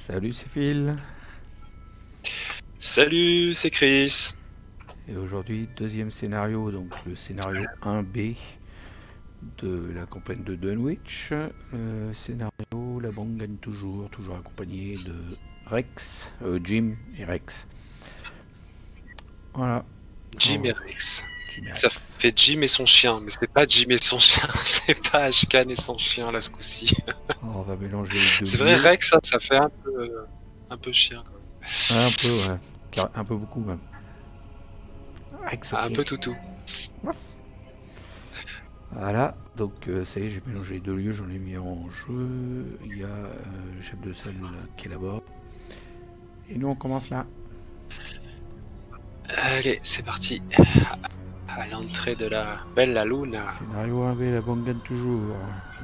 Salut, c'est Phil. Salut, c'est Chris. Et aujourd'hui, deuxième scénario, donc le scénario 1B de la campagne de Dunwich. Scénario, la banque gagne toujours, toujours accompagné de Rex, Jim et Rex. Voilà. Jim et Rex. Jim et Ça Rex. fait Jim et son chien, mais c'est pas Jim et son chien, c'est pas Ashkan et son chien là ce coup-ci. On va mélanger les deux. C'est vrai, Rex, ça fait un peu chien. Quoi. Ouais, un peu, ouais. Un peu beaucoup même. Rex, Un ok. peu toutou. Voilà, donc ça y est, j'ai mélangé les deux lieux, j'en ai mis en jeu. Il y a le chef de salle qui est là-bas. Et nous on commence là. Allez, c'est parti. À l'entrée de la Bella Luna. Scénario 1B, la banque gagne toujours.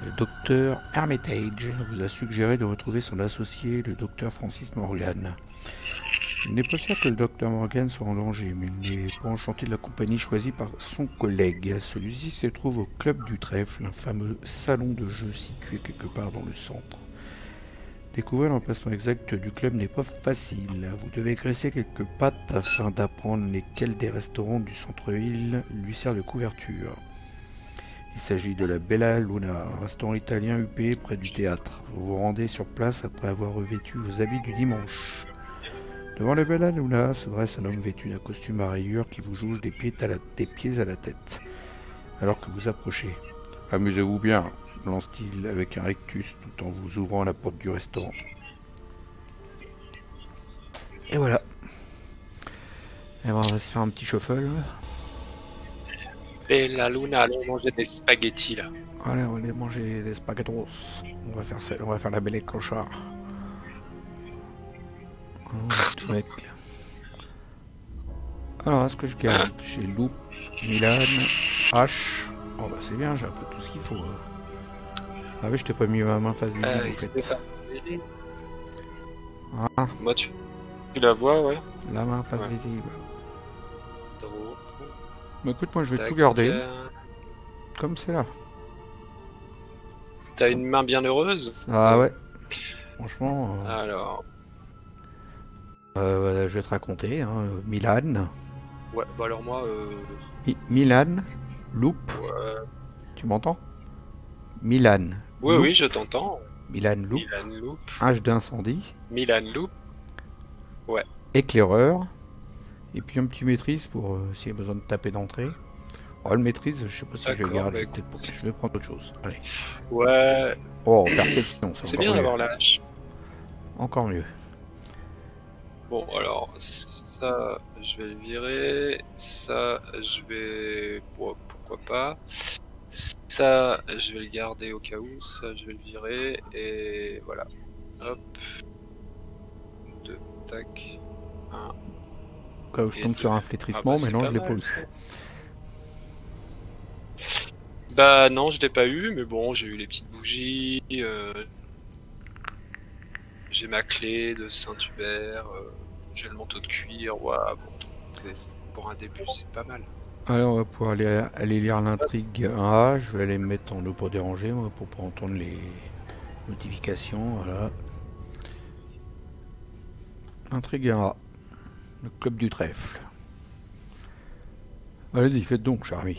Le docteur Armitage vous a suggéré de retrouver son associé, le docteur Francis Morgan. Il n'est pas sûr que le docteur Morgan soit en danger, mais il n'est pas enchanté de la compagnie choisie par son collègue. Celui-ci se trouve au Club du Trèfle, un fameux salon de jeu situé quelque part dans le centre. Découvrir l'emplacement exact du club n'est pas facile. Vous devez graisser quelques pattes afin d'apprendre lesquels des restaurants du centre-ville lui servent de couverture. Il s'agit de la Bella Luna, un restaurant italien huppé près du théâtre. Vous vous rendez sur place après avoir revêtu vos habits du dimanche. Devant la Bella Luna se dresse un homme vêtu d'un costume à rayures qui vous jauge des pieds à la tête. Alors que vous approchez. Amusez-vous bien, lance-t-il avec un rictus tout en vous ouvrant la porte du restaurant. Et voilà. Et on va se faire un petit shuffle. Bella Luna, allons manger des spaghettis là. Allez, on va aller manger des spaghettos. On va faire la belle clochard. Tout mec. Alors, est-ce que je garde? J'ai Loop, Milan, H. Oh bah c'est bien, j'ai un peu tout ce qu'il faut. Ah oui, je t'ai pas mis ma main face visible en fait. Ah, Moi tu la vois, ouais. la main face Ouais. visible. Trop. Mais écoute, moi je vais Tac. tout garder, comme c'est là. T'as une main bien heureuse? Ah ouais. Franchement, Alors, voilà, je vais te raconter. Milan. ouais, bah alors moi, Milan, Loop. ouais. Tu m'entends? Milan. Oui, Loop, oui, je t'entends. Milan Loop. Milan Loop. H d'incendie. Milan Loop. Éclaireur. Et puis un petit maîtrise pour s'il y a besoin de taper d'entrée. Oh, le maîtrise, je sais pas si je vais D'accord, garder. bah écoute. Je vais prendre autre chose. Allez. Ouais, Oh, perception, c'est c'est bien encore mieux. d'avoir la hache. Encore mieux. Bon, alors, ça, je vais le virer. Ça, je vais... bon, pourquoi pas. Ça, je vais le garder au cas où. Ça, je vais le virer. Et voilà. Hop. 2, tac. 1. Au cas où je Et tombe deux. sur un flétrissement, Ah bah, mais non, c'est je l'ai pas pas mal, eu. ça. Bah non, je l'ai pas eu, mais bon, j'ai eu les petites bougies. J'ai ma clé de Saint-Hubert. J'ai le manteau de cuir. Ouah, bon, pour un début, c'est pas mal. Alors, on va pouvoir aller lire l'intrigue 1A. Je vais aller me mettre en ne pas déranger, moi, pour pas entendre les notifications. Voilà. Intrigue 1A. Le club du trèfle. Allez-y, faites donc, cher ami.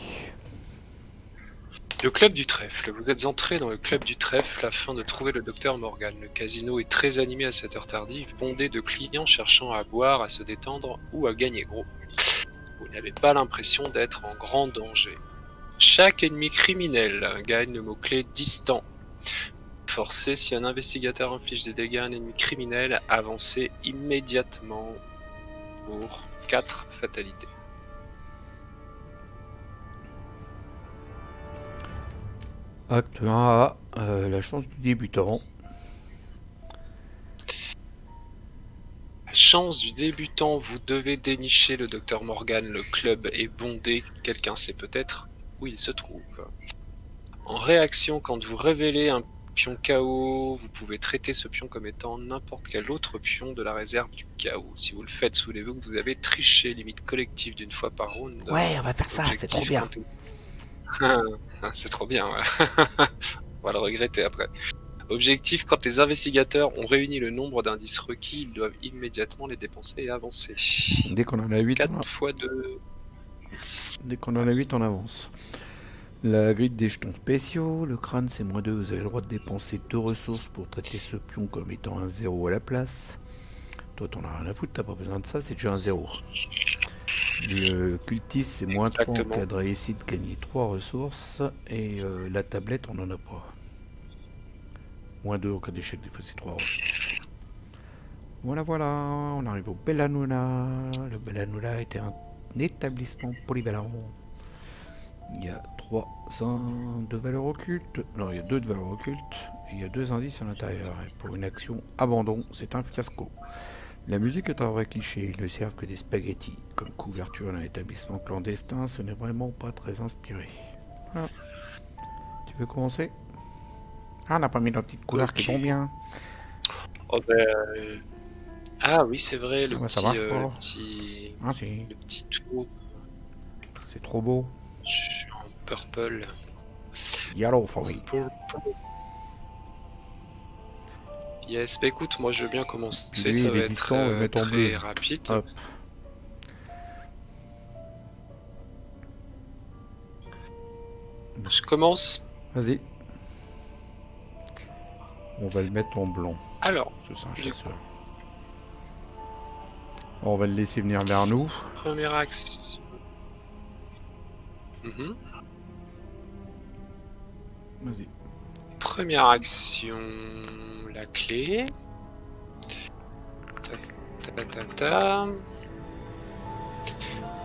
Le club du trèfle. Vous êtes entré dans le club du trèfle afin de trouver le docteur Morgan. Le casino est très animé à cette heure tardive, bondé de clients cherchant à boire, à se détendre ou à gagner gros. Vous n'avez pas l'impression d'être en grand danger. Chaque ennemi criminel gagne le mot-clé distant. Forcé, si un investigateur inflige des dégâts à un ennemi criminel, avancez immédiatement pour 4 fatalités. Acte 1A. La chance du débutant. Chance du débutant, vous devez dénicher le docteur Morgan. Le club est bondé, quelqu'un sait peut-être où il se trouve. En réaction, quand vous révélez un pion KO, vous pouvez traiter ce pion comme étant n'importe quel autre pion de la réserve du chaos. Si vous le faites, souvenez-vous que vous avez triché, limite collective d'une fois par round. Ouais, on va faire ça, c'est trop bien. C'est trop bien, ouais. On va le regretter après. Objectif, quand les investigateurs ont réuni le nombre d'indices requis, ils doivent immédiatement les dépenser et avancer. Dès qu'on en a 8, 4 fois 2. Dès qu'on en a 8, on avance. La grille des jetons spéciaux, le crâne c'est -2, vous avez le droit de dépenser 2 ressources pour traiter ce pion comme étant un 0 à la place. Toi t'en as rien à foutre, t'as pas besoin de ça, c'est déjà un 0. Le cultiste c'est -3 en cas de réussite, gagner 3 ressources. Et la tablette on n'en a pas. -2 en cas d'échec, des fois c'est 3 ressources. Voilà, on arrive au Bellanula. Le Bellanula était un établissement polyvalent. Il y a 3 de valeur occulte. Non, il y a 2 de valeur occulte. Et il y a 2 indices à l'intérieur. Et pour une action abandon, c'est un fiasco. La musique est un vrai cliché. Ils ne servent que des spaghettis. Comme couverture d'un établissement clandestin, ce n'est vraiment pas très inspiré. Voilà. Tu veux commencer? Ah, on n'a pas mis nos petites couleurs qui vont bien. Oh ben... Ah oui, c'est vrai, le, ça marche pas. Le petit tout. C'est trop beau. Je suis en purple. Yellow for me. Yes, bah écoute, moi je veux bien commencer. Lui, ça va être distant, très rapide. Hop. Je commence. Vas-y. On va le mettre en blanc. Alors, c'est un chasseur. On va le laisser venir vers nous. Première action. Vas-y. Première action, la clé.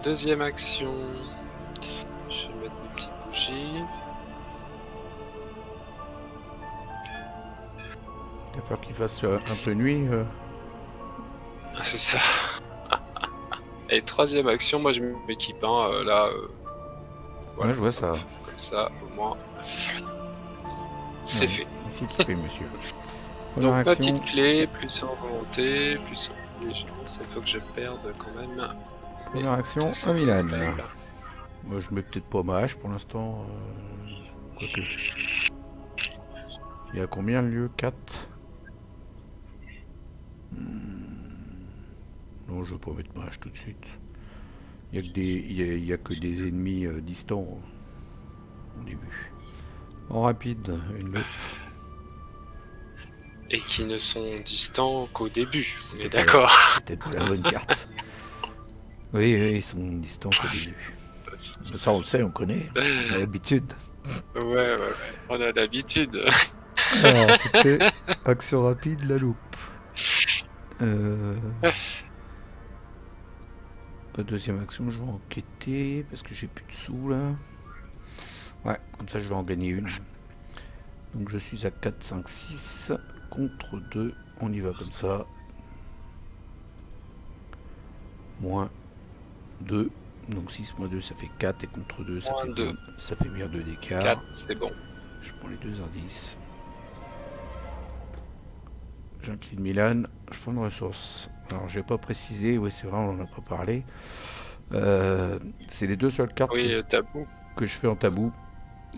Deuxième action, je vais mettre mes petites bougies. T'as peur qu'il fasse un peu nuit C'est ça. Et troisième action, moi je m'équipe, là. Voilà, je vois ça. Comme ça, au moins, c'est fait. Ici, équipé, monsieur. Donc ma petite clé, plus en volonté, plus en intelligence, il faut que je perde quand même. Première action, un Milan. Moi je mets peut-être pas ma hache pour l'instant. Quoique. Il y a combien le lieu? 4. Non, je vais pas mettre ma hache tout de suite. Il y a que des ennemis distants au début. En rapide, une loupe. Et qui ne sont distants qu'au début, on est d'accord. C'est peut-être pas la bonne carte. Oui, ils sont distants qu'au début. Ça on le sait, on connaît, on a l'habitude. Ouais, on a l'habitude. Alors, c'était action rapide, la loupe. Pas deuxième action, je vais enquêter parce que j'ai plus de sous là. Ouais, comme ça je vais en gagner une. Donc je suis à 4, 5, 6 contre 2. On y va comme ça. Moins 2. Donc 6 moins 2 ça fait 4 et contre 2 ça, fait 2. Ça fait bien 2 d'écart. 4 c'est bon. Je prends les 2 indices. J'incline Milan, je prends une ressource. Alors j'ai pas précisé, oui c'est vrai on en a pas parlé. C'est les 2 seules cartes que je fais en tabou.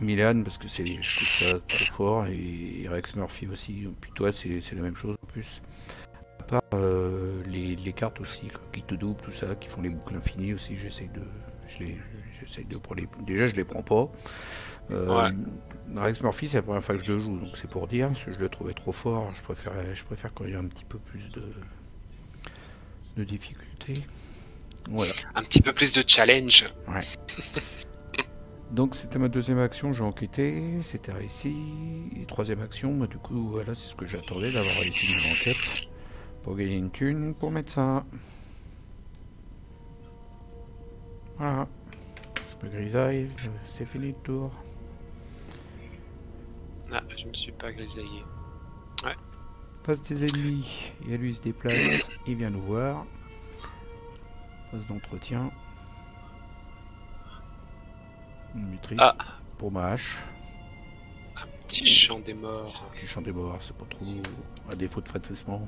Milan parce que je trouve ça trop fort et Rex Murphy aussi. Puis toi c'est la même chose en plus. À part les cartes aussi qui te doublent tout ça, qui font les boucles infinies aussi. J'essaye de prendre les. Déjà je les prends pas. Rex Murphy c'est la première fois que je le joue donc c'est pour dire parce que je le trouvais trop fort. Je préfère quand il y a un petit peu plus de difficulté. Voilà. Un petit peu plus de challenge. Ouais. Donc c'était ma deuxième action, j'ai enquêté, c'était réussi. Et troisième action, bah, du coup voilà c'est ce que j'attendais d'avoir réussi mon enquête. Pour gagner une thune, pour mettre ça. Voilà. Je me grisaille, c'est fini le tour. Ah, je me suis pas grisaillé. Ouais. Face des ennemis, et lui il se déplace, il vient nous voir. Phase d'entretien. Une maîtrise pour ma hache. Un petit champ des morts. Un petit champ des morts, c'est pas trop à défaut de frétissement.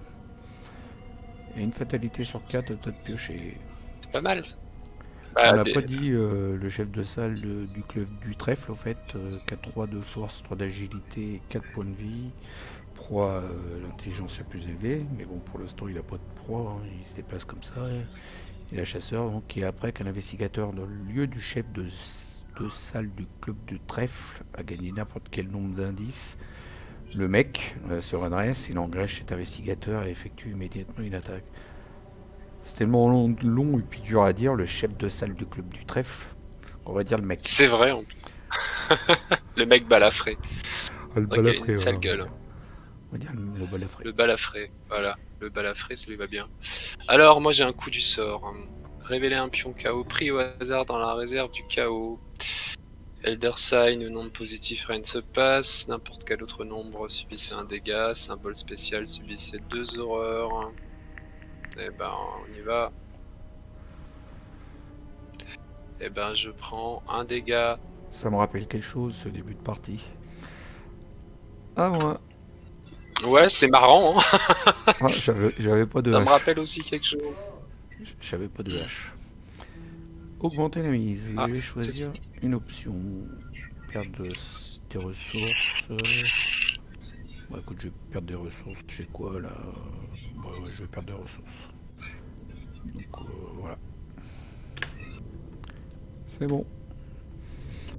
Et une fatalité sur 4 de piocher. C'est pas mal. On l'a pas dit, le chef de salle du club du trèfle, au fait, 4-3 de force, 3 d'agilité, 4 points de vie. proie, l'intelligence la plus élevée, mais bon, pour l'instant, il n'a pas de proie, hein, il se déplace comme ça. Il est chasseur, donc, qui est après qu'un investigateur dans le lieu du chef de salle du club du trèfle a gagné n'importe quel nombre d'indices. Le mec se redresse, il engrèche cet investigateur et effectue immédiatement une attaque. C'est tellement long et puis dur à dire, le chef de salle du club du trèfle. On va dire le mec. C'est vrai en plus. Le mec balafré. Ah, le balafré, une sale gueule. On va dire le balafré. Le balafré, voilà. Le balafré, ça lui va bien. Alors, moi j'ai un coup du sort. Révéler un pion KO pris au hasard dans la réserve du KO. Elder Sign, nombre positif, rien ne se passe. N'importe quel autre nombre subissait un dégât. Symbole spécial subissait 2 horreurs. Eh ben, on y va. Eh ben, je prends un dégât. Ça me rappelle quelque chose, ce début de partie. Ah, moi. Ouais, c'est marrant, hein. Ah, j'avais pas de Ça hache. me rappelle aussi quelque chose. J'avais pas de hache. Augmenter la mise. Vous allez choisir une option. Perdre des ressources. Bon, écoute, je vais perdre des ressources. J'ai quoi là? Bon, ouais, je vais perdre des ressources. Donc voilà. C'est bon.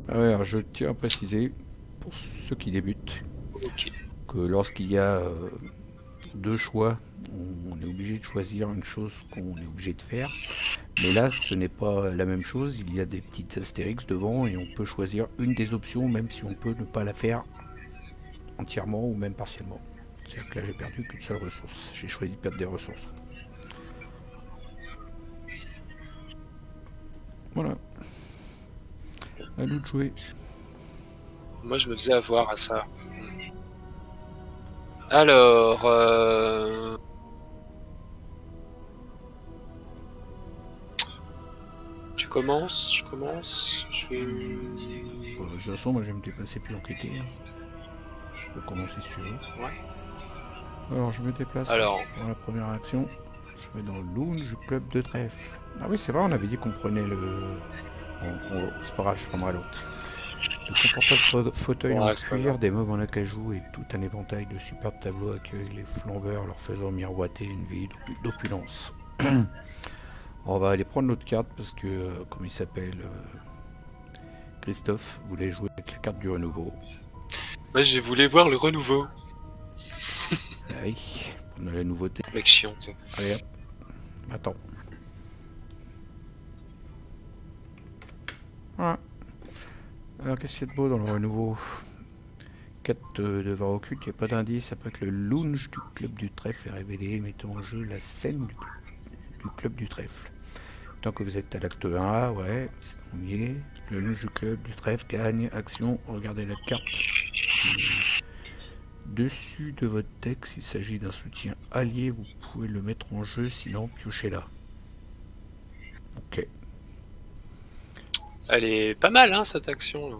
Alors, je tiens à préciser, pour ceux qui débutent, que lorsqu'il y a 2 choix, on est obligé de choisir une chose qu'on est obligé de faire. Mais là, ce n'est pas la même chose. Il y a des petites astérix devant et on peut choisir une des options, même si on peut ne pas la faire entièrement ou même partiellement. C'est-à-dire que là, j'ai perdu qu'une seule ressource. J'ai choisi de perdre des ressources. Voilà. À nous de jouer. Moi, je me faisais avoir à ça. Alors... Tu commences, je commence, je vais... De toute façon, moi, je vais me déplacer plus enquêter. Je peux commencer si tu veux. Ouais. Alors, je me déplace Alors... dans la première action. Je vais dans le lounge club de trèfle. Ah oui, c'est vrai, on avait dit qu'on prenait le... Bon, c'est pas grave, je prendrai l'autre. Le confortable fauteuil en cuir, des meubles en acajou et tout un éventail de superbes tableaux accueillent les flambeurs, leur faisant miroiter une vie d'opulence. On va aller prendre notre carte parce que, comme il s'appelle, Christophe voulait jouer avec la carte du renouveau. Moi, je voulais voir le renouveau. Allez, on a la nouveauté. Mec chiant, ça. Allez hop, attends. Voilà. Alors, qu'est-ce qu'il y a de beau dans le renouveau? 4 de var occulte, il n'y a pas d'indice. Après que le lounge du club du trèfle est révélé, mettant en jeu la scène du club du trèfle. Tant que vous êtes à l'acte 1A, ouais, on y est. Le lounge du club du trèfle gagne, action, regardez la carte. Dessus de votre deck, s'il s'agit d'un soutien allié, vous pouvez le mettre en jeu, sinon piochez-la. Ok. Elle est pas mal, hein, cette action. Là.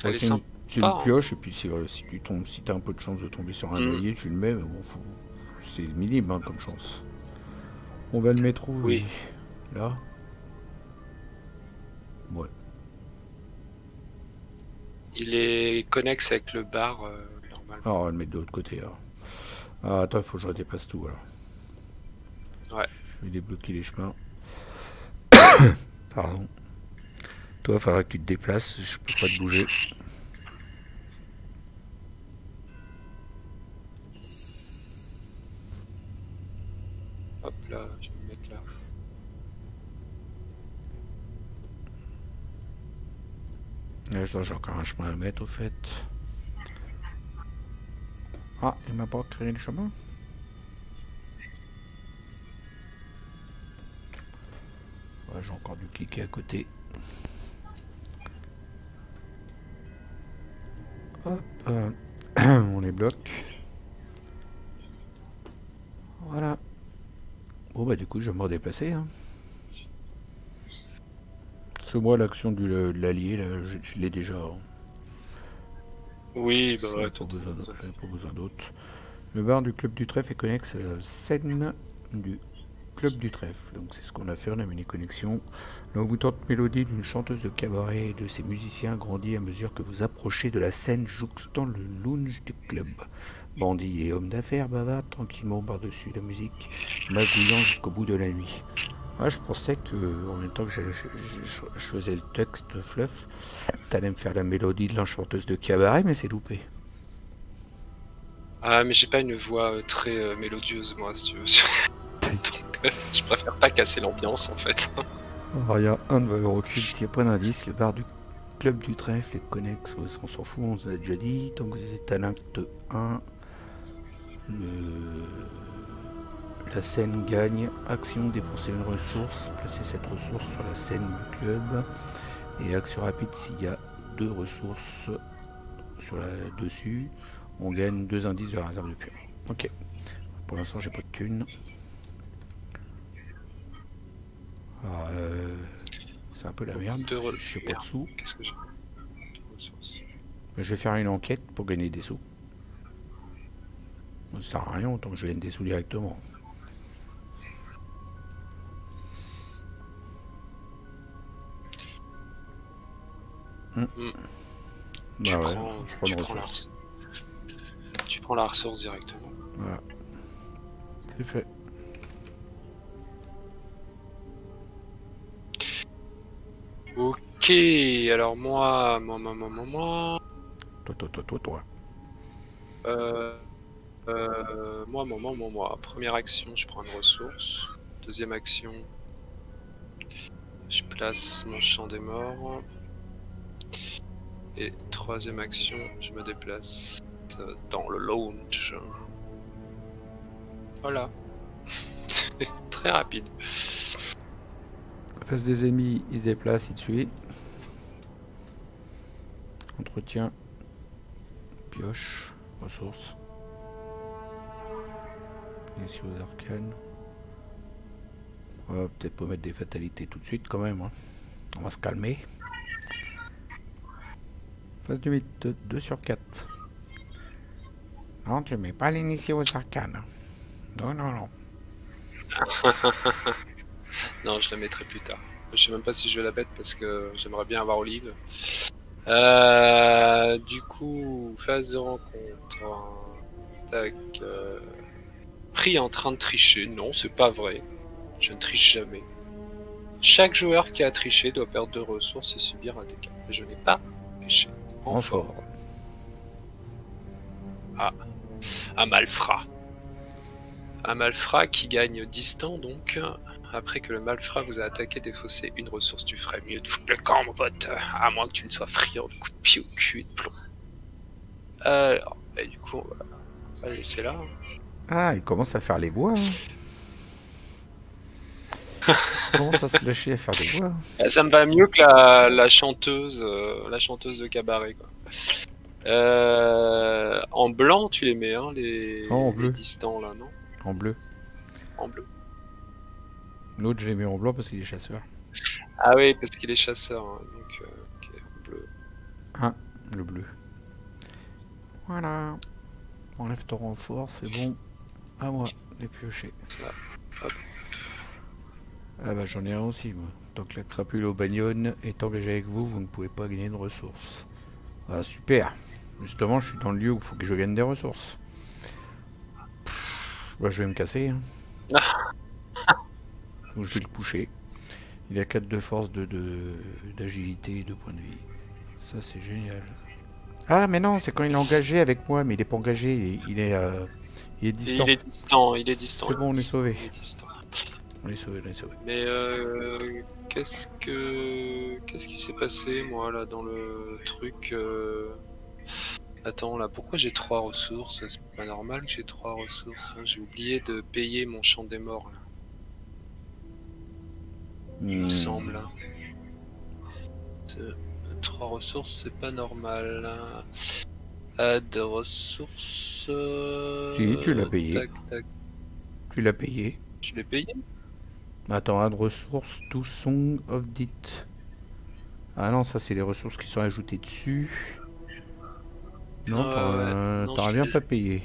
Elle est sympa. C'est une pioche, et puis si tu tombes, si tu as un peu de chance de tomber sur un allié, tu le mets, mais bon, c'est minime hein, comme chance. On va le mettre où? Oui. Là. Ouais. Il est connexe avec le bar, normal. Alors, on va le mettre de l'autre côté, alors. Ah, attends, il faut que je redéplace tout, alors. Ouais. Je vais débloquer les chemins. Pardon. Toi, il faudra que tu te déplaces, je peux pas te bouger. Hop là, je vais me mettre là. J'ai encore un chemin à mettre au fait. Ah, il m'a pas créé le chemin. Ouais, j'ai encore dû cliquer à côté. Hop, on les bloque. Voilà. Bon bah du coup je vais me redéplacer. Hein. C'est moi l'action de l'allié, là, je l'ai déjà. Hein. Oui, bah ouais, pas besoin d'autre. Le bar du club du trèfle est connexe à la scène du club du trèfle. Donc c'est ce qu'on a fait, on a mis les connexions. L'envoûtante mélodie d'une chanteuse de cabaret et de ses musiciens grandit à mesure que vous approchez de la scène jouxtant le lounge du club. Bandits et hommes d'affaires bavardent tranquillement par-dessus la musique, magouillant jusqu'au bout de la nuit. Ouais, je pensais que, en même temps que je faisais le texte fluff, t'allais me faire la mélodie de la chanteuse de cabaret, mais c'est loupé. Ah, mais j'ai pas une voix très mélodieuse, moi, si tu veux. Donc, je préfère pas casser l'ambiance, en fait. Alors, il y a un de valeur occulte, il n'y a pas d'indice, le bar du club du trèfle est connexe, on s'en fout, on s'en a déjà dit. Tant que vous êtes à l'acte 1, la scène gagne. Action, dépenser une ressource, placer cette ressource sur la scène du club. Et action rapide, s'il y a 2 ressources sur la dessus, on gagne 2 indices de la réserve de pion. Ok. Pour l'instant, j'ai pas de thunes. Alors, c'est un peu la merde. Je sais pas de sous. Qu'est-ce que j'ai? 2 ressources. Je vais faire une enquête pour gagner des sous. Ça sert à rien autant que je gagne des sous directement. Bah ouais, je prends une ressource. Tu prends la ressource directement. Voilà. C'est fait. Ok, alors moi. Toi. Moi. Première action, je prends une ressource. Deuxième action, je place mon champ des morts. Et troisième action, je me déplace dans le lounge. Voilà. C'est très rapide. Face des ennemis, ils se déplacent, ils tuent. Entretien. Pioche. Ressources. Ici aux arcanes. On va peut-être pas mettre des fatalités tout de suite quand même. Hein. On va se calmer. Phase du mythe, 2 sur 4. Non, tu mets pas l'initié aux arcanes. Non. Non, je la mettrai plus tard. Je sais même pas si je vais la mettre parce que j'aimerais bien avoir Olive. Du coup, phase de rencontre. Tac. Prix en train de tricher. Non, c'est pas vrai. Je ne triche jamais. Chaque joueur qui a triché doit perdre 2 ressources et subir un dégât. Mais je n'ai pas triché. Renfort. Un malfrat. Un malfrat qui gagne distant donc. Après que le malfrat vous a attaqué, défaussé une ressource, tu ferais mieux de foutre le camp, mon pote. À moins que tu ne sois friand de coups de pied au cul et de plomb. Alors, et du coup, on va le laisser là. Ah, il commence à faire les bois. Hein. Il commence à se lâcher à faire des voix. Ça me va mieux que la chanteuse de cabaret, quoi. En blanc, tu les mets, hein, les distants là, non? En bleu. En bleu. L'autre, je l'ai mis en blanc parce qu'il est chasseur. Ah oui, parce qu'il est chasseur, hein, donc ok, en bleu. Ah, le bleu. Voilà. Enlève ton renfort, c'est bon. À moi, les piocher. Ah bah j'en ai un aussi, moi. Tant que la crapule au bagnonne est engagée avec vous, vous ne pouvez pas gagner de ressources. Ah super. Justement, je suis dans le lieu où il faut que je gagne des ressources. Bah je vais me casser. Hein. Donc je vais le coucher. Il a 4 de force, d'agilité et 2 points de vie. Ça c'est génial. Ah mais non, c'est quand il est engagé avec moi, mais il est pas engagé, il est distant. Il est distant. C'est bon, on est sauvé. Il est distant. On est sauvé. Mais qu'est-ce qui s'est passé, moi, là, dans le truc Attends, là, pourquoi j'ai 3 ressources? C'est pas normal que j'ai 3 ressources. Hein. J'ai oublié de payer mon champ des morts, là. Il me semble. Hein. 3 ressources, c'est pas normal. Aide ressources... Si, tu l'as payé. Tac. Tu l'as payé. Je l'ai payé? Attends, aide ressources, to song of dit. Ah non, ça c'est les ressources qui sont ajoutées dessus. Non, t'aurais bien pas payé.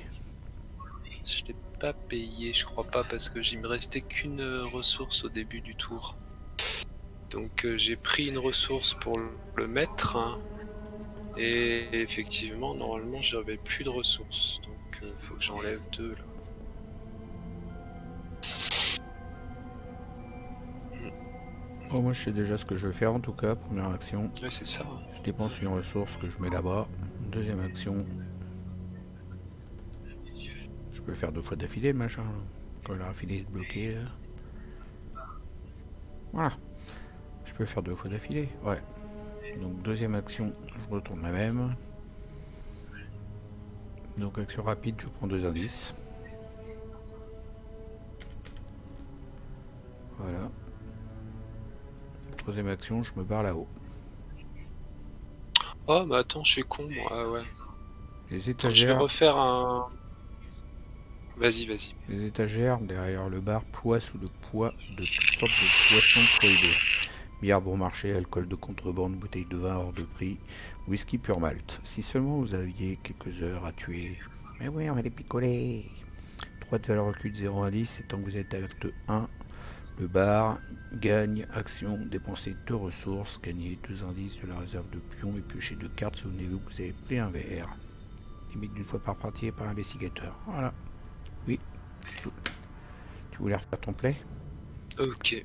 pas payé, je crois pas, parce que il me restait qu'une ressource au début du tour. Donc j'ai pris une ressource pour le mettre, hein, et effectivement, normalement, j'avais plus de ressources. Donc faut que j'enlève 2 là. Oh, moi je sais déjà ce que je vais faire en tout cas. Première action. Ouais, c'est ça. Je dépense une ressource que je mets là-bas. Deuxième action. Je peux le faire 2 fois d'affilée le machin. Quand il a fini de bloquer. Voilà. Je peux le faire 2 fois d'affilée. Ouais. Donc deuxième action, je retourne la même. Donc action rapide, je prends 2 indices. Voilà. Troisième action, je me barre là-haut. Oh, mais attends, je suis con, moi. Ah ouais. Les Attends, je vais étagères. refaire un... Vas-y, vas-y. Les étagères, derrière le bar, poids sous le poids de toutes sortes de poissons prohibés. Billard bon marché, alcool de contrebande, bouteilles de vin hors de prix, whisky pur malt. Si seulement vous aviez quelques heures à tuer. Mais oui, on va les picoler. 3 de valeur occulte 0 à 10, et tant que vous êtes à l'acte 1, le bar gagne action, dépensez 2 ressources, gagnez 2 indices de la réserve de pions et piochez 2 cartes, souvenez-vous que vous avez pris un verre. Limite d'une fois par partie et par investigateur. Voilà. Oui. Tu voulais refaire ton play? Ok.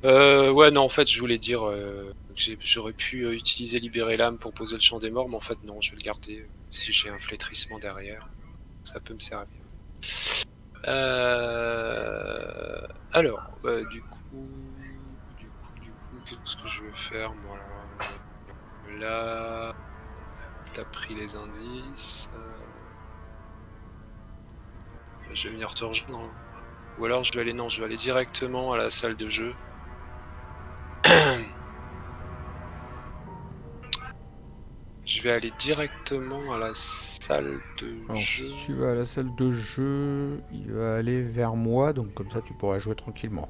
Ouais, non, en fait, je voulais dire que j'aurais pu utiliser Libérer l'âme pour poser le champ des morts, mais en fait, non, je vais le garder si j'ai un flétrissement derrière. Ça peut me servir. Alors, du coup, qu'est-ce que je vais faire, moi, là, t'as pris les indices. Je vais venir te rejoindre. Ou alors, je vais aller directement à la salle de jeu. Je vais aller directement à la salle de jeu. Si tu vas à la salle de jeu, il va aller vers moi, donc comme ça tu pourras jouer tranquillement.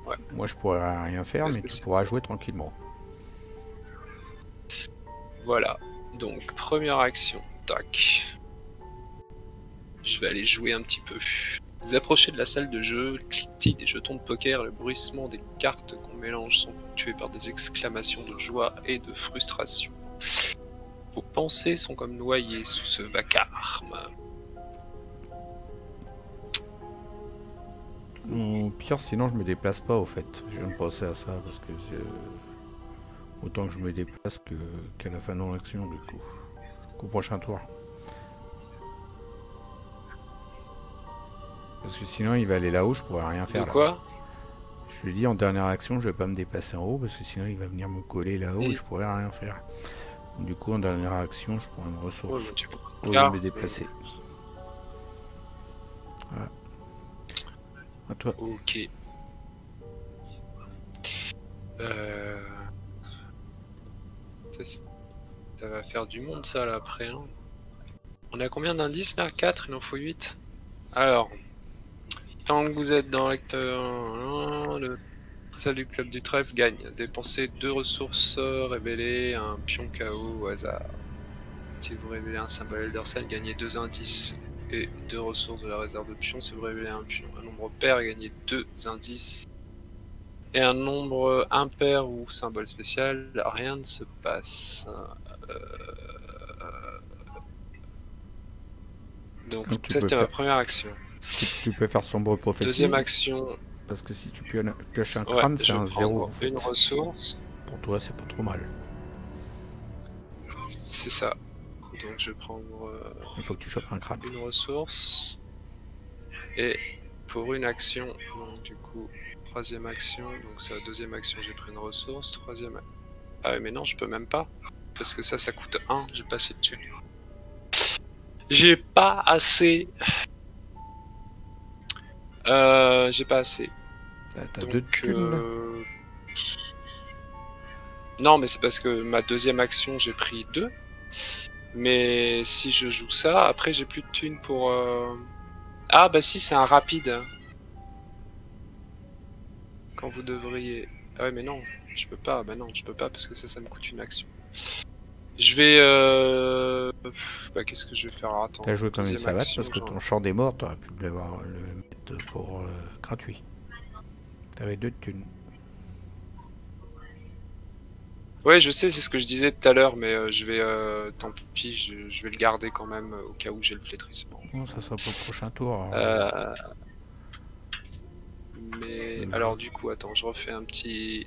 Ouais. Moi je pourrais rien faire, mais tu pourras jouer tranquillement. Voilà, donc première action, tac. Je vais aller jouer un petit peu. Vous approchez de la salle de jeu, le cliquetis des jetons de poker, le bruissement des cartes qu'on mélange sont ponctués par des exclamations de joie et de frustration. Vos pensées sont comme noyées sous ce vacarme. Au pire, sinon je me déplace pas au fait. Je viens de penser à ça parce que autant que je me déplace qu'à la fin de l'action du coup. Qu'au prochain tour. Parce que sinon il va aller là-haut, je pourrais rien faire. De quoi là. Je lui dis en dernière action, je vais pas me déplacer en haut parce que sinon il va venir me coller là-haut et je pourrais rien faire. Donc, du coup en dernière action, je prends une ressource au lieu de me déplacer. Voilà. À toi. Ok. Ça va faire du monde ça là après. Hein. On a combien d'indices là? 4, il en faut 8. Alors, tant que vous êtes dans l'acteur, le salle du club du trèfle gagne. Dépensez 2 ressources, révéler un pion KO au hasard. Si vous révélez un symbole Eldersen, gagnez 2 indices et 2 ressources de la réserve de pions. Si vous révélez un pion, un nombre pair, gagnez 2 indices. Et un nombre impair ou symbole spécial, rien ne se passe. Donc ça c'était ma première action. Tu peux faire sombre prophétie. Deuxième action. Parce que si tu pioches un crâne, c'est un 0 en fait. Une ressource. Pour toi, c'est pas trop mal. C'est ça. Donc je vais prendre. Il faut que tu chopes un crâne. Une ressource. Et pour une action, donc du coup, troisième action. Donc c'est la deuxième action, j'ai pris une ressource. Troisième. Ah ouais, mais non, je peux même pas. Parce que ça coûte 1. J'ai pas assez de thunes. J'ai pas assez. J'ai pas assez. T'as 2 thunes Non, mais c'est parce que ma deuxième action, j'ai pris 2. Mais si je joue ça, après j'ai plus de thunes pour... Ah bah si, c'est un rapide. Quand vous devriez... Ah ouais, mais non, je peux pas. Bah non, je peux pas parce que ça me coûte une action. Je vais... Bah, qu'est-ce que je vais faire? Attends. T'as joué comme une deuxième savate action, parce que genre. ton champ des morts, t'aurais pu le mettre pour gratuit. T'avais 2 de thunes. Ouais, je sais, c'est ce que je disais tout à l'heure, mais je vais... tant pis, je vais le garder quand même au cas où j'ai le flétrissement. Bon, ça sera pour le prochain tour. Alors. Mais alors du coup, attends, je refais un petit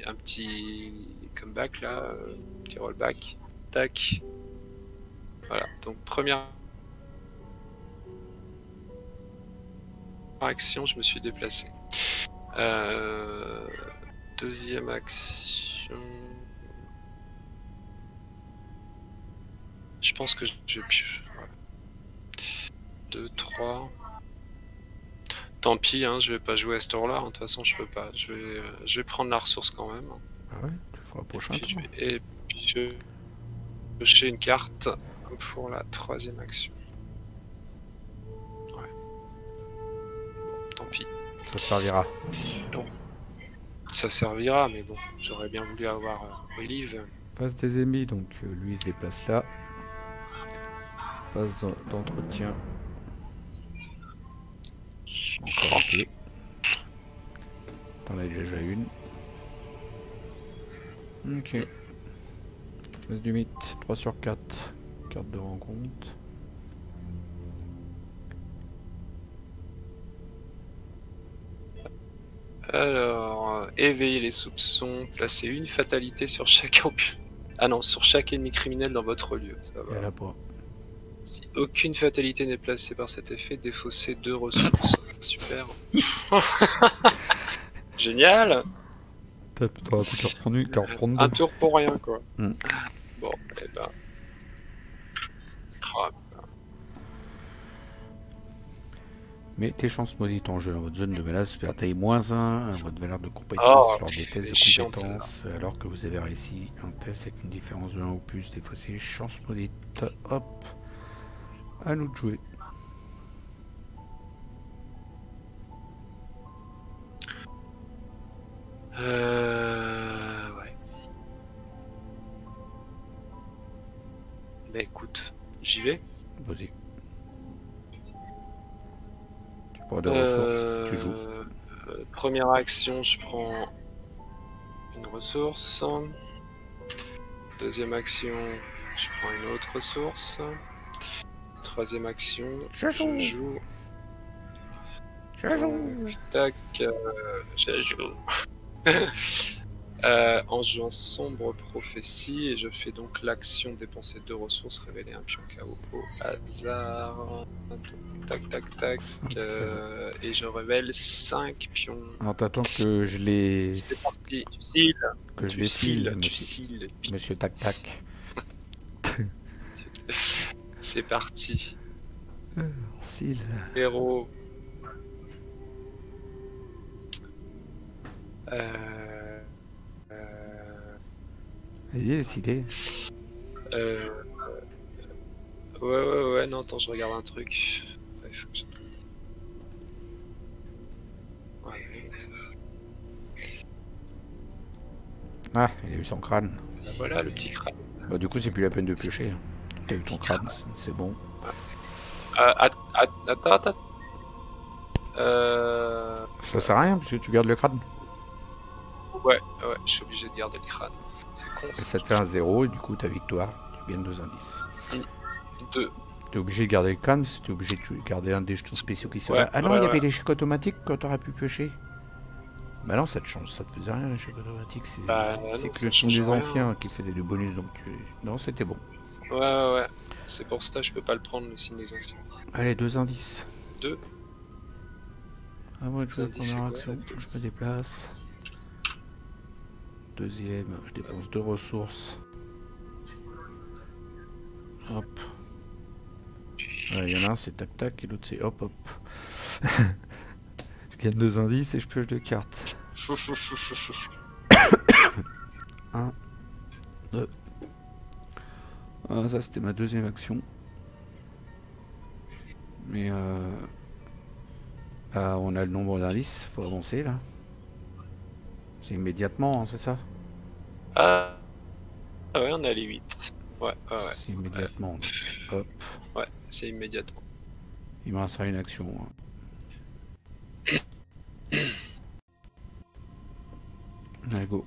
comeback là, petit rollback. Tac. Voilà, donc première action, je me suis déplacé. Deuxième action... Je pense que je... 2, 3... Tant pis, hein, je vais pas jouer à ce tour-là, hein, de toute façon je peux pas. Je vais prendre la ressource quand même. Ah ouais, tu feras le prochain tour. Et puis je vais piocher une carte pour la troisième action. Ouais. Bon, tant pis. Ça servira. Non. Ça servira, mais bon, j'aurais bien voulu avoir Olive. Phase des ennemis, donc lui il se déplace là. Phase d'entretien. Encore ok. T'en as déjà une. Ok. Phase du mythe, 3 sur 4. Carte de rencontre. Alors, éveiller les soupçons, placer une fatalité sur chaque sur chaque ennemi criminel dans votre lieu. Ça va. Et là pas. Si aucune fatalité n'est placée par cet effet, défausser 2 ressources. Super. Génial. T'auras plus qu'à reprendre une, qu'à reprendre Un deux. tour pour rien, quoi. Mm. Bon, et ben... Ah, Mais tes chances maudites en jeu dans votre zone de menace fait taille -1 à votre valeur de compétence lors des tests de chiant, compétences, alors que vous avez réussi un test avec une différence de 1 ou plus. Défausser chances maudites. Hop. À nous de jouer. Ouais. Bah écoute, j'y vais. Vas-y. Tu prends des ressources, tu joues. Première action, je prends une ressource. Deuxième action, je prends une autre ressource. Troisième action, je joue. Tac, je joue. En jouant sombre prophétie, et je fais donc l'action dépenser 2 ressources, révéler un pion KO au hasard. Tac, tac, tac. Et je révèle 5 pions. Alors t'attends que je les... C'est parti, tu cils. Que je les file, tu cils. Monsieur Tac Tac. C'est parti. Cils. Héros. Vas-y, décidez. Ouais, non, attends, je regarde un truc. Ouais, faut que je... Ouais, Ah, il a eu son crâne. voilà le petit crâne. Bah du coup c'est plus la peine de piocher. T'as eu ton crâne, c'est bon. Attends. Ça sert à rien parce que tu gardes le crâne. Ouais, je suis obligé de garder le crâne. C'est con. Et ça te fait un 0 et du coup ta victoire, tu gagnes 2 indices. 2. T'es obligé de garder le crâne, mais t'es obligé de garder un des jetons spéciaux qui sont Ouais, là. Ah non, ouais, il y avait ouais. les chèques automatiques quand t'aurais pu piocher. Bah non, ça te change, ça te faisait rien les chèques automatiques. C'est Bah, c'est non, que ça le son change des rien. anciens qui faisait du bonus, donc non, c'était bon. Ouais. C'est pour ça que je peux pas le prendre, le signe des anciens. Allez, 2 indices. 2. À moi de jouer la Indice, c'est première quoi, action, la je me déplace. Deuxième, je dépense 2 ressources. Hop. Il y en a un, c'est tac tac, et l'autre c'est hop hop. Je gagne 2 indices et je pioche 2 cartes. 1, 2. Ah, ça c'était ma deuxième action. Mais bah, on a le nombre d'indices, faut avancer là. C'est immédiatement, hein, c'est ça? Ah ouais, on a les 8. Ouais, ouais, ouais. C'est immédiatement. Donc, hop. Ouais, c'est immédiatement. Il me restera une action. Allez, go.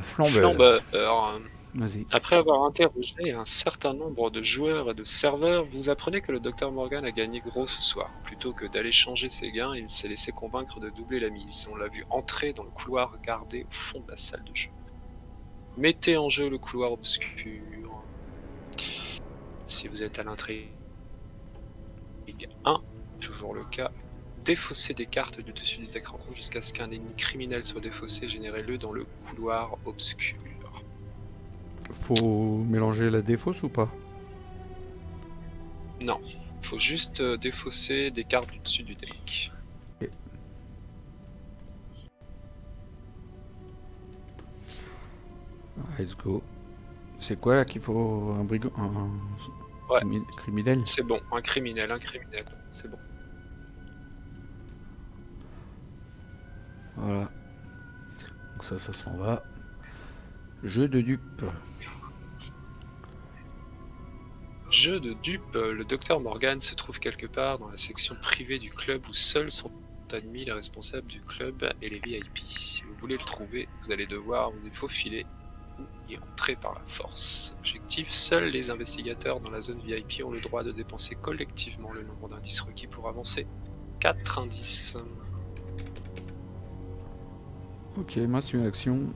Flambeur. Flambeur. Vas-y. Après avoir interrogé un certain nombre de joueurs et de serveurs, vous apprenez que le Dr Morgan a gagné gros ce soir. Plutôt que d'aller changer ses gains, il s'est laissé convaincre de doubler la mise. On l'a vu entrer dans le couloir gardé au fond de la salle de jeu. Mettez en jeu le couloir obscur. Si vous êtes à l'intrigue 1, toujours le cas, défaussez des cartes du dessus du deck rencontre jusqu'à ce qu'un ennemi criminel soit défaussé, générez-le dans le couloir obscur. Faut mélanger la défausse ou pas? Non, faut juste défausser des cartes du dessus du deck. Okay. Let's go. C'est quoi là qu'il faut? Un brigand? Ouais. Criminel? C'est bon, un criminel, c'est bon. Voilà. Donc ça s'en va. Jeu de dupe. Jeu de dupe, le Dr Morgan se trouve quelque part dans la section privée du club où seuls sont admis les responsables du club et les VIP. Si vous voulez le trouver, vous allez devoir vous y faufiler ou y entrer par la force. Objectif, seuls les investigateurs dans la zone VIP ont le droit de dépenser collectivement le nombre d'indices requis pour avancer. 4 indices. Ok, moi c'est une action.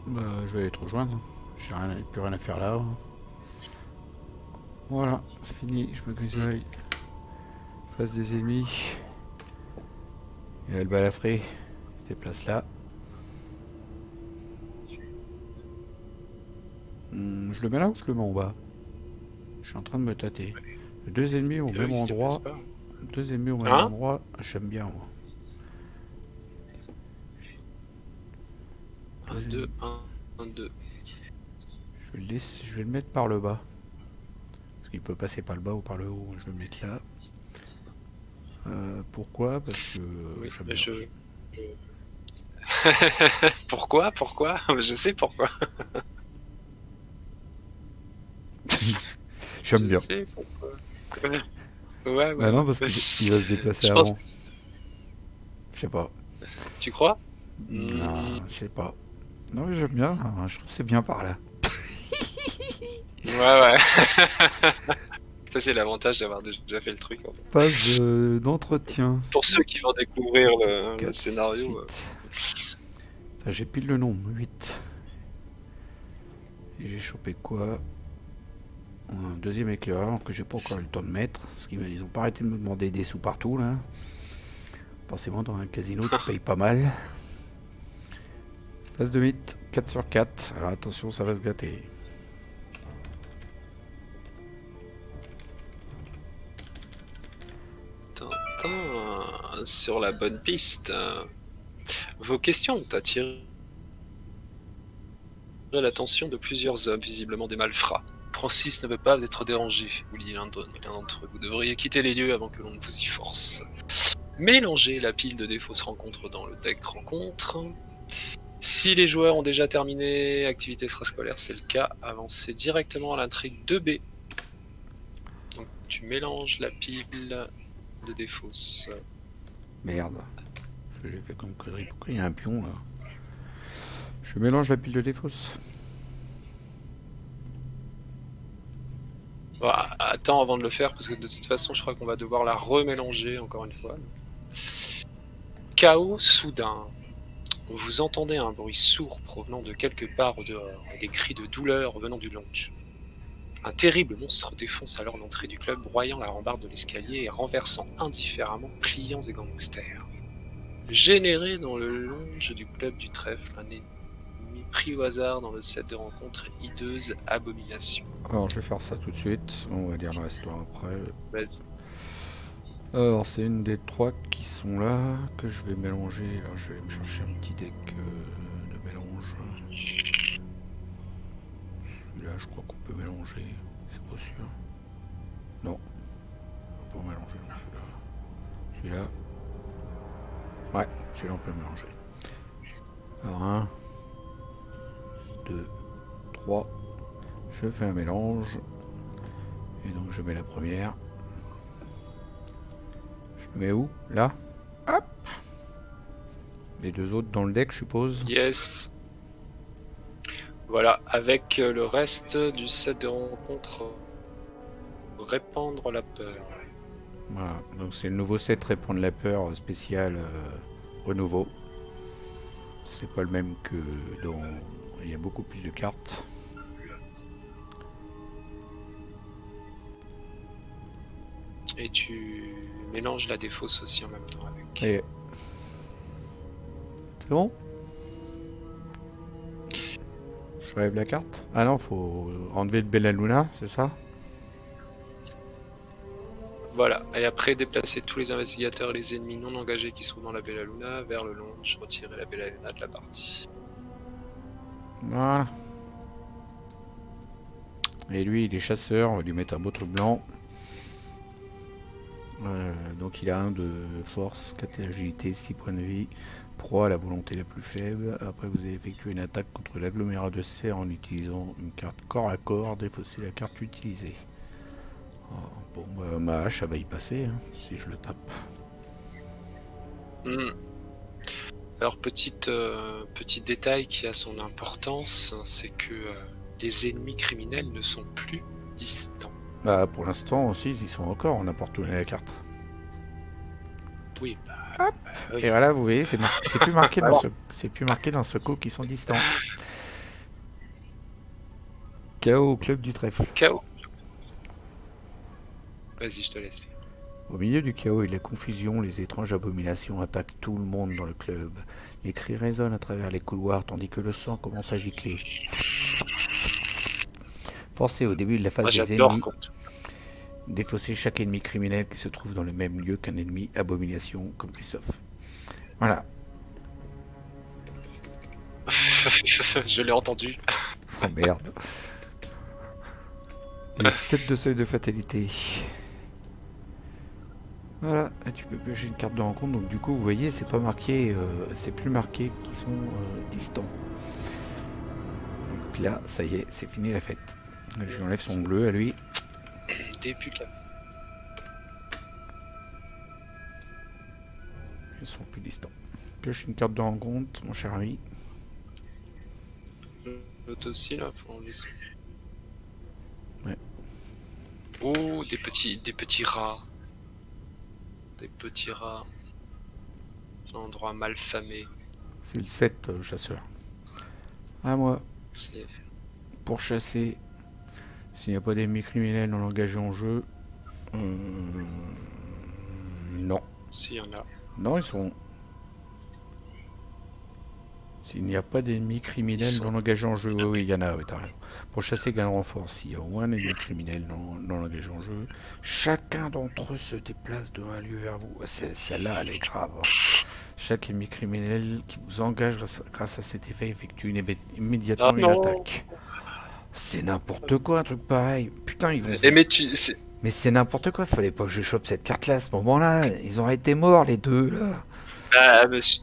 Bah, je vais aller te rejoindre. J'ai plus rien à faire là. Voilà, fini, je me grisaille. Face des ennemis. Il y a le balafré. Il se déplace là. Je le mets là ou je le mets en bas? Je suis en train de me tâter. Deux ennemis au même endroit. Deux ennemis au même endroit, j'aime bien moi. 1, 2, 1, 1, 2. Je vais le mettre par le bas. Parce qu'il peut passer par le bas ou par le haut. Je vais le mettre là. Pourquoi? Parce que oui, j'aime bien. Pourquoi? Je sais pourquoi. J'aime bien. Sais pourquoi. Ouais. Bah non, parce qu'il va se déplacer avant. Je sais pas. Tu crois? Non, je sais pas. Non, mais j'aime bien. Je trouve que c'est bien par là. Ouais. Ça, c'est l'avantage d'avoir déjà fait le truc. En fait. Phase d'entretien. Pour ceux qui vont découvrir le scénario. J'ai pile le nombre, 8. Et j'ai chopé quoi? Un deuxième éclaireur que j'ai pas encore eu le temps de mettre. Parce qu'ils ont pas arrêté de me demander des sous partout là. Forcément, dans un casino, tu payes pas mal. Phase de mythe, 4 sur 4. Alors attention, ça va se gâter. Sur la bonne piste. Vos questions ont attiré l'attention de plusieurs hommes, visiblement des malfrats. Francis ne veut pas être dérangé, vous dit l'un d'entre eux. Vous devriez quitter les lieux avant que l'on ne vous y force. Mélangez la pile de défausses rencontres dans le deck rencontre. Si les joueurs ont déjà terminé activité extrascolaire, c'est le cas. Avancez directement à l'intrigue 2B. Donc tu mélanges la pile de défausses. Merde. J'ai fait comme connerie. Pourquoi il y a un pion là? Je mélange la pile de défausse. Bon, attends avant de le faire, parce que de toute façon, je crois qu'on va devoir la remélanger encore une fois. Chaos soudain. Vous entendez un bruit sourd provenant de quelque part au dehors, et des cris de douleur venant du lounge. Un terrible monstre défonce alors l'entrée du club, broyant la rambarde de l'escalier et renversant indifféremment clients et gangsters. Généré dans le lounge du club du trèfle, un ennemi pris au hasard dans le set de rencontre hideuse abomination. Alors je vais faire ça tout de suite, on va lire le reste après. Vas-y. Alors c'est une des 3 qui sont là, que je vais mélanger. Alors je vais me chercher un petit deck de mélange. Celui-là je crois qu'on peut mélanger, c'est pas sûr. Non, on peut pas mélanger celui-là. Celui-là. Ouais, celui-là on peut mélanger. Alors 1, 2, 3. Je fais un mélange. Et donc je mets la première. Je le mets où? Là? Hop! Les deux autres dans le deck, je suppose. Yes. Voilà, avec le reste du set de rencontres, répandre la peur. Voilà, donc c'est le nouveau set répandre la peur spécial renouveau. C'est pas le même que dans... Il y a beaucoup plus de cartes. Et tu mélanges la défausse aussi en même temps avec. Et... C'est bon? Je relève la carte? Ah non, faut enlever le Bella Luna, c'est ça? Voilà, et après déplacer tous les investigateurs et les ennemis non engagés qui sont dans la Bella Luna vers le launch, retirer la Bella Luna de la partie. Voilà. Et lui, il est chasseur, on va lui mettre un beau truc blanc. Donc il a 1 de force, 4 d'agilité, 6 points de vie, proie à la volonté la plus faible. Après vous avez effectué une attaque contre l'agglomérat de sphère en utilisant une carte corps à corps, défausser la carte utilisée. Oh, bon, bah, ma hache, ça va y passer, hein, si je le tape. Alors petit détail qui a son importance, c'est que les ennemis criminels ne sont plus distants. Bah pour l'instant aussi ils y sont encore, on a pas retourné la carte. Oui, oui. Et voilà, vous voyez, c'est plus marqué dans c'est plus marqué dans ce coup qu'ils sont distants. Chaos au club du trèfle. Chaos. Vas-y, je te laisse. Au milieu du chaos et de la confusion, les étranges abominations attaquent tout le monde dans le club. Les cris résonnent à travers les couloirs tandis que le sang commence à gicler. Forcé au début de la phase des ennemis, défausser chaque ennemi criminel qui se trouve dans le même lieu qu'un ennemi abomination comme Christophe. Voilà. Je l'ai entendu. Oh merde. Et 7 de seuil de fatalité. Voilà, et tu peux piocher une carte de rencontre, donc du coup vous voyez c'est pas marqué, c'est plus marqué qu'ils sont distants. Donc là, ça y est, c'est fini la fête. Je lui enlève son bleu à lui. Début de la... Ils sont plus distants. Pioche une carte de rencontre, mon cher ami. L'autre aussi là, faut enlever ça. Ouais. Oh, des petits rats. Des petits rats. Un endroit mal famé. C'est le 7 chasseur. À moi. Pour chasser, s'il n'y a pas d'ennemis criminels non engagés en jeu. Non. S'il y en a. Non, ils sont. S'il n'y a pas d'ennemis criminels non engagés en jeu. Oui, il y en a, oui, t'as raison. Pour chasser, gain de renfort. S'il y a au moins un ennemi criminel non engagé en jeu, chacun d'entre eux se déplace de un lieu vers vous. Celle-là, elle est grave. Hein. Chaque ennemi criminel qui vous engage grâce à cet effet effectue immédiatement une attaque. C'est n'importe quoi, un truc pareil. Putain, ils vont... Mais c'est n'importe quoi, fallait pas que je chope cette carte-là à ce moment-là. Ils auraient été morts, les deux, là. Ah, monsieur...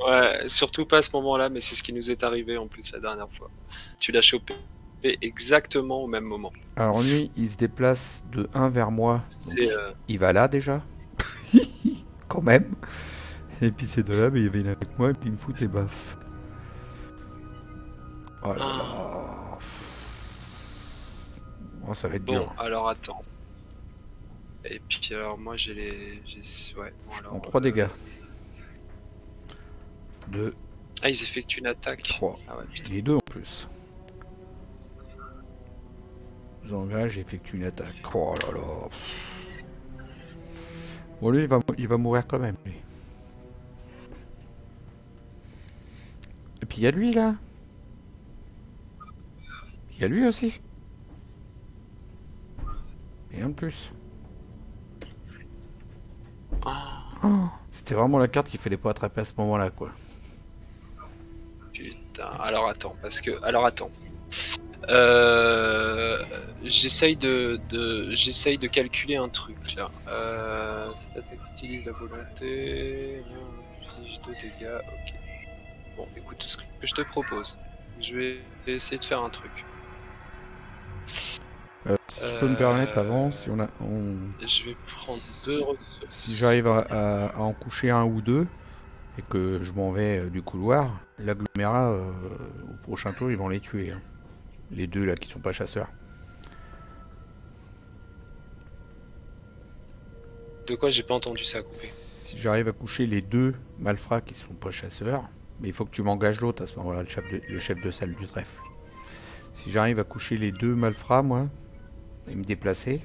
Ouais, surtout pas à ce moment-là, mais c'est ce qui nous est arrivé en plus la dernière fois. Tu l'as chopé exactement au même moment. Alors lui, il se déplace de 1 vers moi. Donc, il va là, déjà. Quand même. Et puis ces deux-là, il vient avec moi et puis il me fout des baffes. Oh là là. Oh, ça va être dur. Bon, alors attends. Et puis alors moi j'ai les... Ouais, bon, je alors, prends 3 dégâts. 2. Ah, ils effectuent une attaque. 3. Ah ouais, putain. Les deux en plus. J'engage et effectue une attaque. Oh là là. Bon, lui, il va mourir quand même, lui. Et puis il y a lui, là. Il y a lui aussi. Et un de plus. Oh, c'était vraiment la carte qu'il fallait pas attraper à ce moment-là, quoi. Putain, alors attends, parce que... Alors attends. J'essaye de calculer un truc, là. Cette attaque utilise la volonté... Utilise 2 dégâts, ok. Bon, écoute, ce que je te propose, je vais essayer de faire un truc. Si tu peux me permettre avant, si Je vais prendre 2 ressources. si j'arrive à en coucher un ou deux et que je m'en vais du couloir, l'agglomérat au prochain tour ils vont les tuer. Hein. Les deux là qui sont pas chasseurs. De quoi? J'ai pas entendu ça couper. Si j'arrive à coucher les deux malfrats qui sont pas chasseurs, mais il faut que tu m'engages l'autre à ce moment-là, le chef de salle du trèfle. Si j'arrive à coucher les deux malfrats, moi, et me déplacer,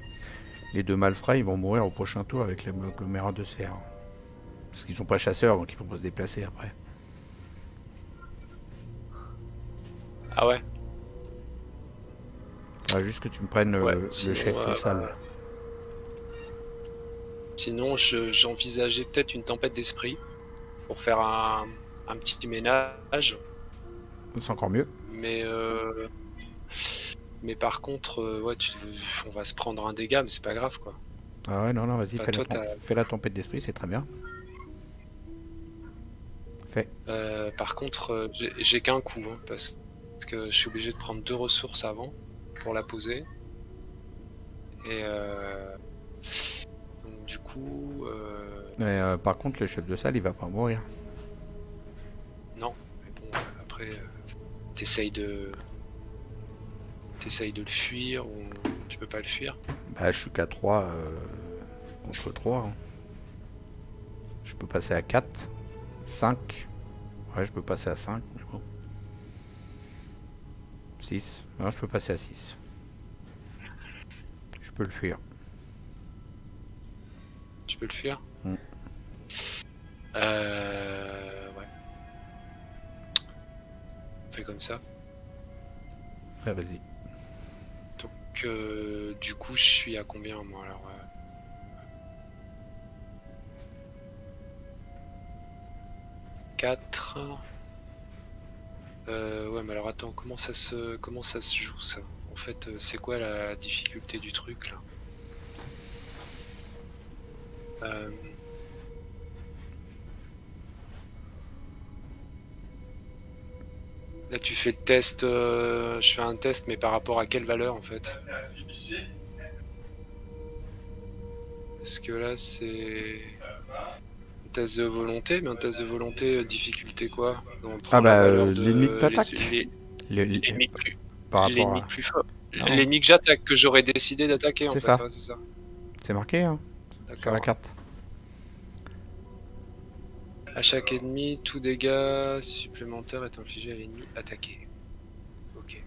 les deux malfrats ils vont mourir au prochain tour avec l'agglomérat de sphère. Parce qu'ils sont pas chasseurs donc ils vont pas se déplacer après. Ah ouais? Ah, juste que tu me prennes sinon, le chef de salle. Sinon, j'envisageais peut-être une tempête d'esprit pour faire un petit ménage. C'est encore mieux. Mais par contre, ouais, on va se prendre un dégât, mais c'est pas grave quoi. Ah ouais, non, vas-y, Bah, fais la tempête d'esprit, c'est très bien. Fais. Par contre, j'ai qu'un coup, hein, parce que je suis obligé de prendre 2 ressources avant pour la poser. Et donc, du coup... par contre, le chef de salle, il va pas mourir. Non, mais bon, après, t'essayes de le fuir ou tu peux pas le fuir. Bah, je suis qu'à 3 contre 3. Hein. Je peux passer à 4, 5. Ouais, je peux passer à 5. Mais bon. 6. Non, je peux passer à 6. Je peux le fuir. Tu peux le fuir? Ouais. Fais comme ça. Ouais, vas-y. Donc, du coup, je suis à combien, moi, alors 4. Ouais, mais alors attends, comment ça se joue ça? En fait, c'est quoi la difficulté du truc là? Là, tu fais le test. Je fais un test, mais par rapport à quelle valeur en fait? Parce que là, c'est un test de volonté, mais un test de volonté, difficulté quoi? Donc, Ah bah, l'ennemi que t'attaques. L'ennemi plus... Par rapport à... plus fort. L'ennemi que j'attaque, que j'aurais décidé d'attaquer en fait. Ça. Ouais, c'est ça. C'est marqué hein, sur la carte. À chaque ennemi, tout dégât supplémentaire est infligé à l'ennemi attaqué. Ok.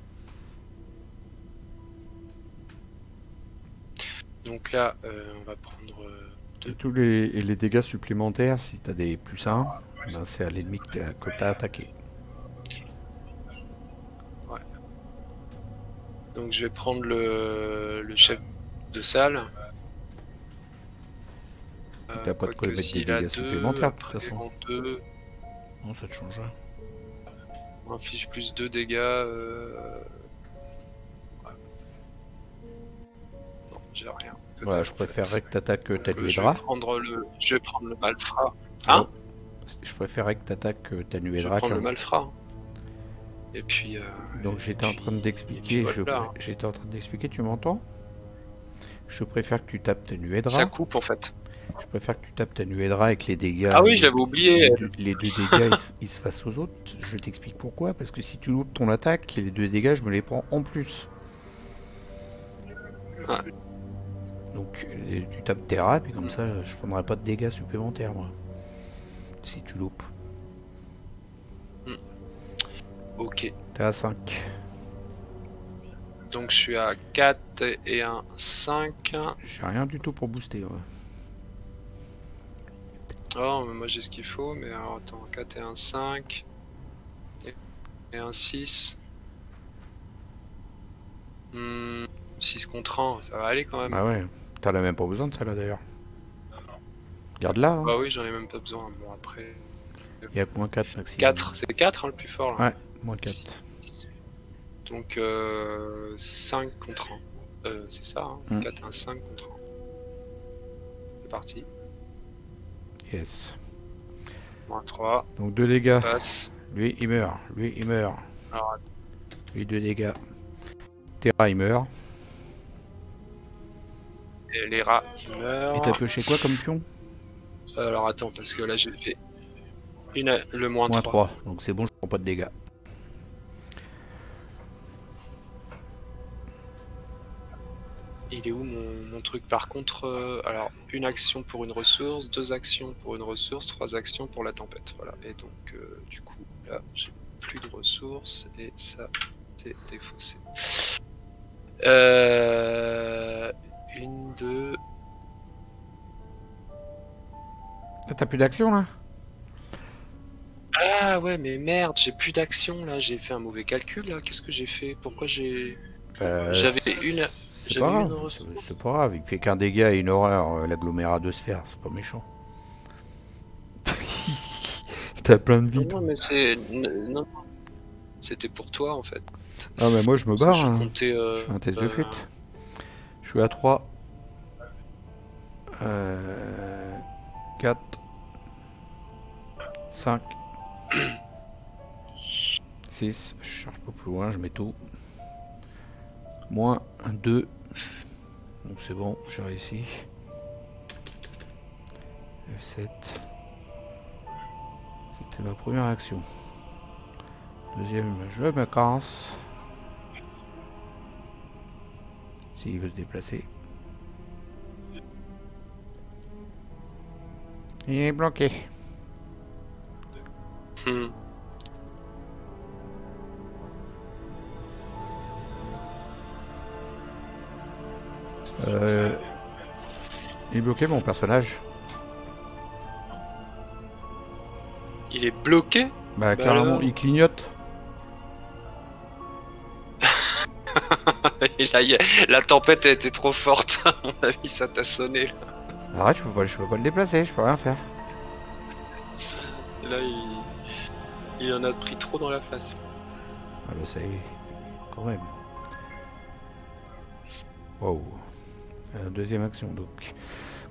Donc là, on va prendre... Tous les dégâts supplémentaires, si tu as des plus 1, ben c'est à l'ennemi que tu as attaqué. Ouais. Donc je vais prendre le chef de salle. T'as pas de quoi mettre des dégâts supplémentaires de toute façon. Non, ça te change rien. On inflige plus 2 dégâts. Ouais. Non, j'ai rien. Voilà, je préférerais que t'attaques Tanuedra. Je vais prendre le malfrat. Hein? Je préférerais que t'attaques Tanuedra. Je vais prendre le malfrat. Et puis... Donc j'étais en train d'expliquer, voilà. J'étais en train d'expliquer, tu m'entends? Je préfère que tu tapes Tanuedra. Ça coupe en fait. Je préfère que tu tapes Tanuedra avec les dégâts. Ah oui, je l'avais oublié. Les 2 dégâts, ils se fassent aux autres. Je t'explique pourquoi. Parce que si tu loupes ton attaque, les 2 dégâts, je me les prends en plus. Ouais. Donc tu tapes Terra, puis comme ça, je prendrai pas de dégâts supplémentaires, moi. Si tu loupes. Ok. T'es à 5. Donc je suis à 4 et un 5. J'ai rien du tout pour booster, ouais. Oh, mais moi j'ai ce qu'il faut, mais alors attends, 4 et un 5. Et un 6. 6 contre 1, ça va aller quand même. Ah ouais, t'en as même pas besoin de ça là d'ailleurs. Garde-la. Hein. Bah oui, j'en ai même pas besoin. Bon, après. Il y a que moins 4 maximum. 4, c'est 4 hein, le plus fort là. Ouais, moins 4. Donc 5 contre 1. C'est ça, hein. 4 et un 5 contre 1. C'est parti. Yes. Moins 3. Donc 2 dégâts. Lui, il meurt. Lui, il meurt. Alors, Lui, 2 dégâts. Terra, il meurt. et les rats Et meurent. t'as pioché quoi comme pion? Alors attends, parce que là j'ai fait le moins Moins 3. 3. Donc c'est bon, je prends pas de dégâts. Il est où mon truc par contre alors, une action pour une ressource, 2 actions pour une ressource, 3 actions pour la tempête. Voilà. Et donc, du coup, là, j'ai plus de ressources et ça, c'est défaussé. 1, 2. T'as plus d'action là? Ah ouais, mais merde, j'ai plus d'action là. J'ai fait un mauvais calcul là. Qu'est-ce que j'ai fait? Pourquoi j'ai. J'avais une. C'est pas grave. C'est pas grave. Il fait qu'un dégât et une horreur, l'agglomérat de sphères. C'est pas méchant. T'as plein de vie. Non, mais c'est. Non. C'était pour toi en fait. Ah, mais moi je me barre. Je Hein. comptais. Je fais un test de fuite. Je suis à 3. 4. 5. 6. Je cherche pas plus loin, je mets tout. Moins 2. Donc c'est bon, j'ai réussi. F7. C'était ma première action. Deuxième, je me casse. S'il veut se déplacer. Il est bloqué. Il est bloqué mon personnage. Il est bloqué? Bah carrément, alors... il clignote. Et là, la tempête a été trop forte. À mon avis, ça t'a sonné. Là. Arrête, je peux pas le déplacer, je peux rien faire. Là, il en a pris trop dans la face. Ah bah ça y est, quand même. Wow. Deuxième action donc.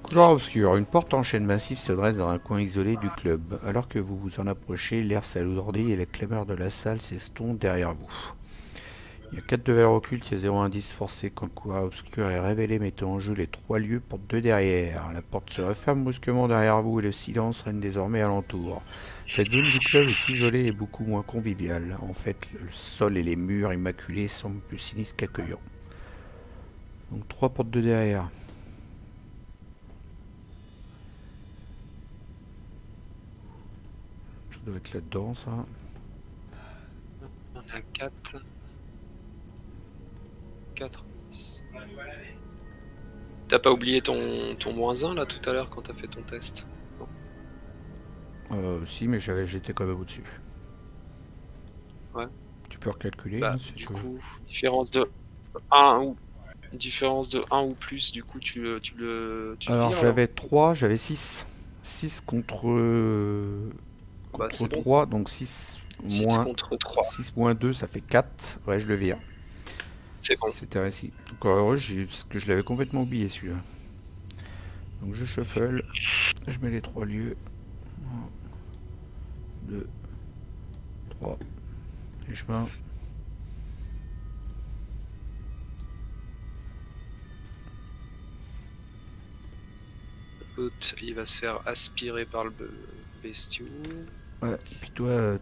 Couloir obscur. Une porte en chêne massif se dresse dans un coin isolé du club. Alors que vous vous en approchez, l'air s'alourdit et la clameur de la salle s'estompe derrière vous. Il y a 4 devers occultes, il y a 0 indice forcé quand le couloir obscur est révélé, mettant en jeu les 3 lieux pour 2 derrière. La porte se referme brusquement derrière vous et le silence règne désormais alentour. Cette zone du club est isolée et beaucoup moins conviviale. En fait, le sol et les murs immaculés semblent plus sinistres qu'accueillants. Donc 3 portes de derrière. Ça doit être là-dedans, ça. On a 4. 4. T'as pas oublié ton -1 là tout à l'heure quand t'as fait ton test? Si, mais j'étais quand même au-dessus. Ouais. Tu peux recalculer bah, hein, si du tu veux. coup, différence de 1 ou plus, du coup tu Alors j'avais 3, j'avais 6. 6 contre, contre 3, bon. Donc 6 moins, contre 3. 6 moins 2, ça fait 4. Ouais, je le vire. C'est bon. C'était réussi. Encore heureux, parce que je l'avais complètement oublié celui-là. Donc je shuffle, je mets les 3 lieux. 1, 2, 3. Les chemins. Il va se faire aspirer par le bestiau. Ouais, et puis toi,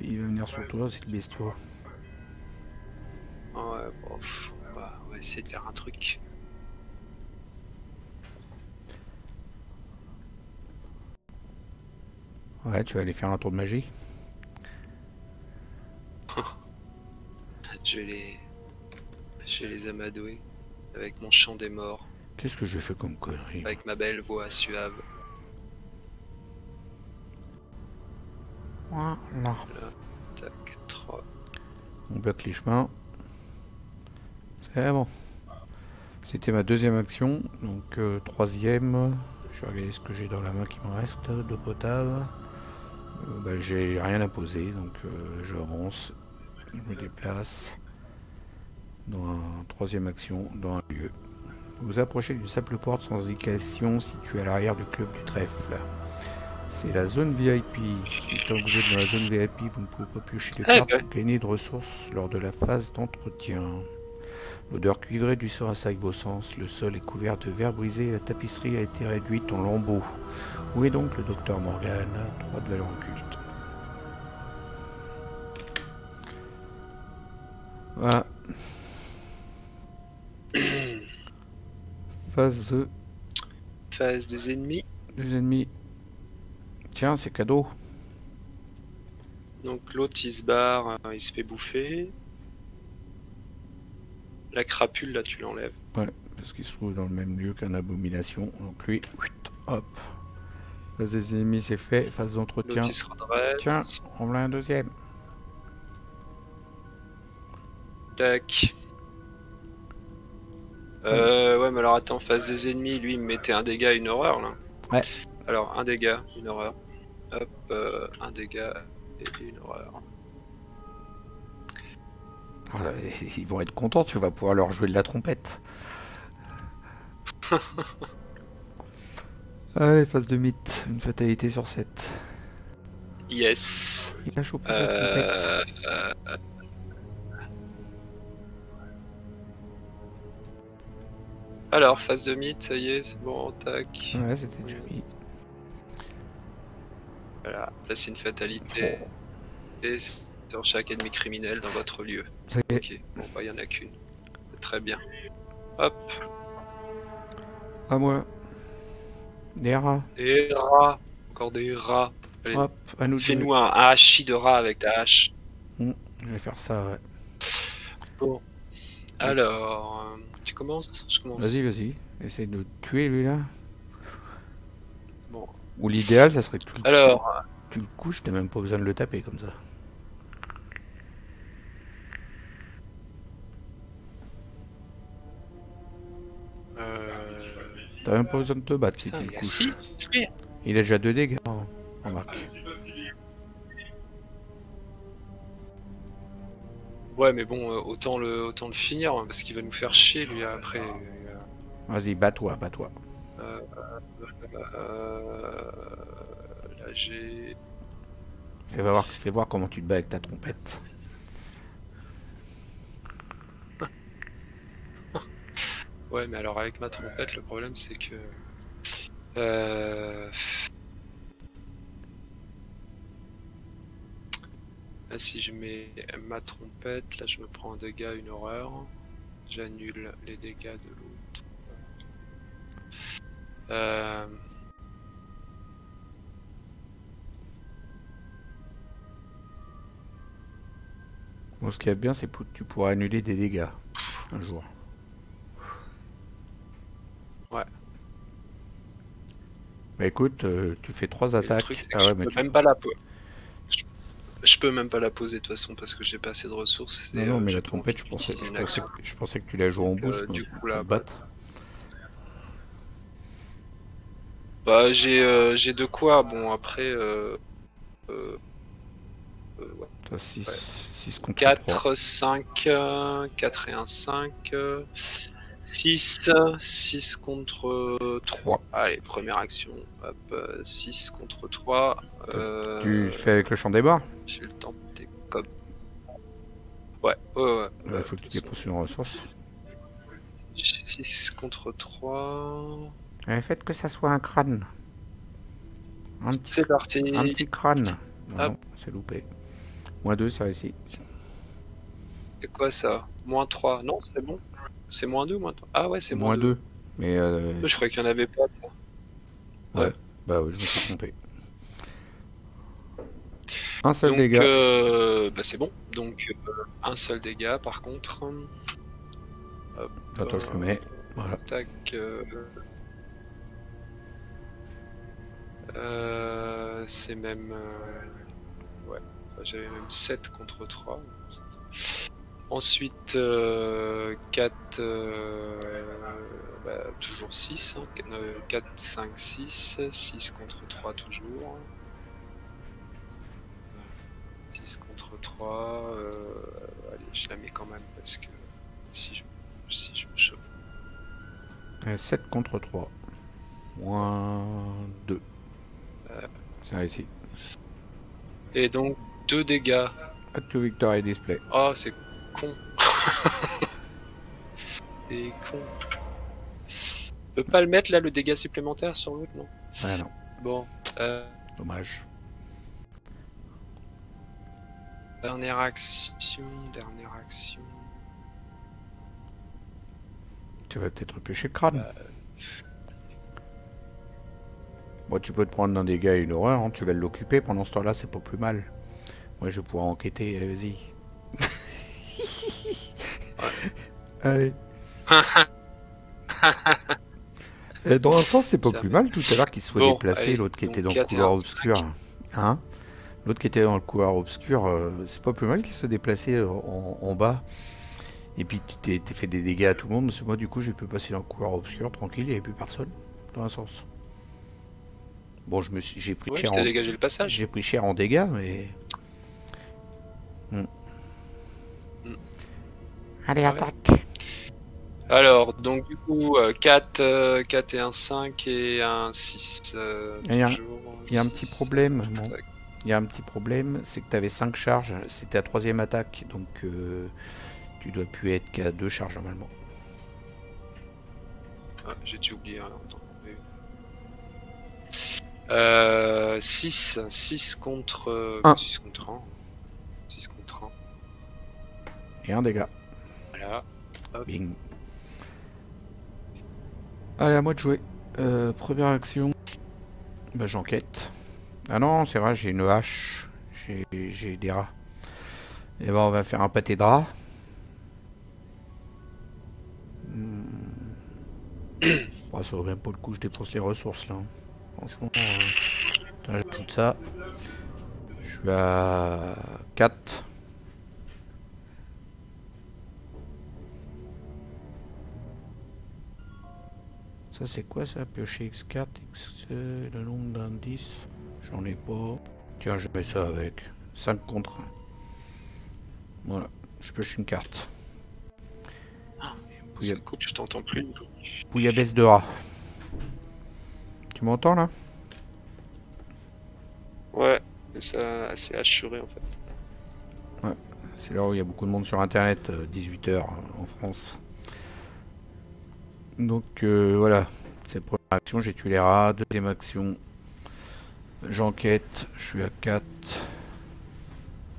il va venir sur toi, c'est le bestiau. Ouais, bon, on va essayer de faire un truc. Ouais, tu vas aller faire un tour de magie. Je vais les amadouer avec mon chant des morts. Qu'est-ce que j'ai fait comme connerie? Avec ma belle voix suave. Voilà. Tac, 3. On bloque les chemins. C'est bon. C'était ma deuxième action. Donc troisième. Je vais regarder ce que j'ai dans la main qui me reste. D'eau potable. Bah, j'ai rien à poser. Donc je avance. Je me déplace. Dans une troisième action. Dans un lieu. Vous approchez d'une simple porte sans indication située à l'arrière du club du trèfle. C'est la zone VIP. Tant que vous êtes dans la zone VIP, vous ne pouvez pas piocher de cartes ou gagner de ressources lors de la phase d'entretien. L'odeur cuivrée du sort assaille vos sens. Le sol est couvert de verre brisé et la tapisserie a été réduite en lambeaux. Où est donc le docteur Morgan? 3 de valeur occulte. Voilà. Phase des ennemis. Des ennemis. Tiens, c'est cadeau. Donc l'autre il se barre, il se fait bouffer. La crapule là tu l'enlèves. Ouais, parce qu'il se trouve dans le même lieu qu'un abomination. Donc lui, hop. Phase des ennemis c'est fait, phase d'entretien. Tiens, on a un deuxième. Tac. Ouais mais alors attends, phase des ennemis, lui il me mettait un dégât, une horreur là. Ouais. Alors un dégât, une horreur. Hop, un dégât et une horreur. Voilà, ils vont être contents, tu vas pouvoir leur jouer de la trompette. Allez, phase de mythe, une fatalité sur 7. Yes. Il a chopé sa trompette. Alors, phase de mythe, ça y est, c'est bon, tac. Ouais, c'était déjà mis. Voilà, là c'est une fatalité. Et sur chaque ennemi criminel dans votre lieu. Ok, bon bah il y en a qu'une. Très bien. Hop. À moi. Des rats. Des rats. Encore des rats. Allez, hop, à nous. Fais-nous un hachis de rats avec ta hache. Je vais faire ça, ouais. Bon. Alors, tu commences? Je commence. Vas-y. Essaye de tuer lui là. Bon. Ou l'idéal, ça serait que tu alors, tu le couches, t'as même pas besoin de le taper comme ça. T'as même pas besoin de te battre si tu le couches. Il a déjà 2 dégâts, remarque. Ouais, mais bon, autant le finir, hein, parce qu'il va nous faire chier lui après. Vas-y, bats-toi. Là j'ai... Fais voir comment tu te bats avec ta trompette. Ouais, mais alors avec ma trompette, le problème c'est que... Là, si je mets ma trompette, là je me prends un dégât, une horreur. J'annule les dégâts de l'autre. Bon, ce qui est bien, c'est que tu pourras annuler des dégâts un jour. Ouais. Bah écoute, tu fais 3 attaques. Je peux même pas la poser de toute façon parce que j'ai pas assez de ressources. Non, mais la trompette, je pensais que tu la jouais en boost du coup, là, battre. Bah j'ai de quoi, bon après... Ouais. 6 contre 4, 3. 5, 4 et 1, 5, 6 contre 3. Allez, première action. Hop, 6 contre 3. Tu fais avec le champ des barres? J'ai le temps de comme. Ouais. Il faut que tu dépenses une ressource. 6 contre 3. Faites que ça soit un crâne. C'est parti. Un petit crâne. Non, c'est loupé. -2, ça réussit. C'est quoi ça? -3. Non, c'est bon. C'est -2, -3. Ah ouais, c'est -2. Mais je croyais qu'il n'y en avait pas. Ça. Ouais. Bah je me suis trompé. Un seul dégât. Bah c'est bon. Donc un seul dégât par contre. Hop, attends, je le mets. Voilà. Tac. C'est même... ouais, j'avais même 7 contre 3. Ensuite, 4... bah, toujours 6. Hein. 4, 5, 6. 6 contre 3 toujours. 6 contre 3. Allez, je la mets quand même parce que si je me chope. 7 contre 3. -2. C'est réussi. Et donc 2 dégâts. Add to victory display. Oh, c'est con. C'est con. On peut pas le mettre là, le dégât supplémentaire sur l'autre, non? Ah non. Bon. Dommage. Dernière action, dernière action. Tu vas peut-être pêcher le crâne. Moi, tu peux te prendre un dégât et une horreur, hein. Tu vas l'occuper pendant ce temps-là, c'est pas plus mal. Moi, je vais pouvoir enquêter, allez, vas-y. Allez. Et dans un sens, c'est pas plus mal tout à l'heure qu'il soit déplacé, l'autre qui était dans le couloir obscur. Hein? L'autre qui était dans le couloir obscur, c'est pas plus mal qu'il soit déplacé en bas. Et puis tu t'es fait des dégâts à tout le monde, parce que moi du coup j'ai pu passer dans le couloir obscur tranquille, il n'y avait plus personne, dans un sens. Bon, j'ai pris cher en dégagé le passage. J'ai pris cher en dégâts, mais... Allez, attaque. Alors, donc du coup, 4 et un 5 et un 6. Il y a un petit problème. Bon. Il y a un petit problème, c'est que tu avais 5 charges, c'était ta 3e attaque, donc tu dois plus être qu'à 2 charges normalement. Ah, j'ai dû oublier. Hein, 6 contre 1. 6 contre 1. 6 contre 1. Et un dégât. Voilà. Hop. Bing. Allez, à moi de jouer. Première action. Bah, j'enquête. Ah non, c'est vrai, j'ai une hache. J'ai des rats. Et ben, on va faire un pâté de rats. Bon, ça vaut même pas le coup, je dépense les ressources là. Franchement, j'ajoute ça. Je suis à 4. Ça c'est quoi ça? Piocher X4, le nombre d'indices. J'en ai pas. Tiens, je mets ça avec 5 contre 1. Voilà, je pioche une carte. Écoute, je t'entends plus. Bouillabaisse de rat. Tu m'entends là? Ouais, ça c'est assuré en fait. Ouais, c'est là où il y a beaucoup de monde sur internet, 18h en France. Donc voilà, c'est la première action, j'ai tué les rats. Deuxième action, j'enquête, je suis à 4,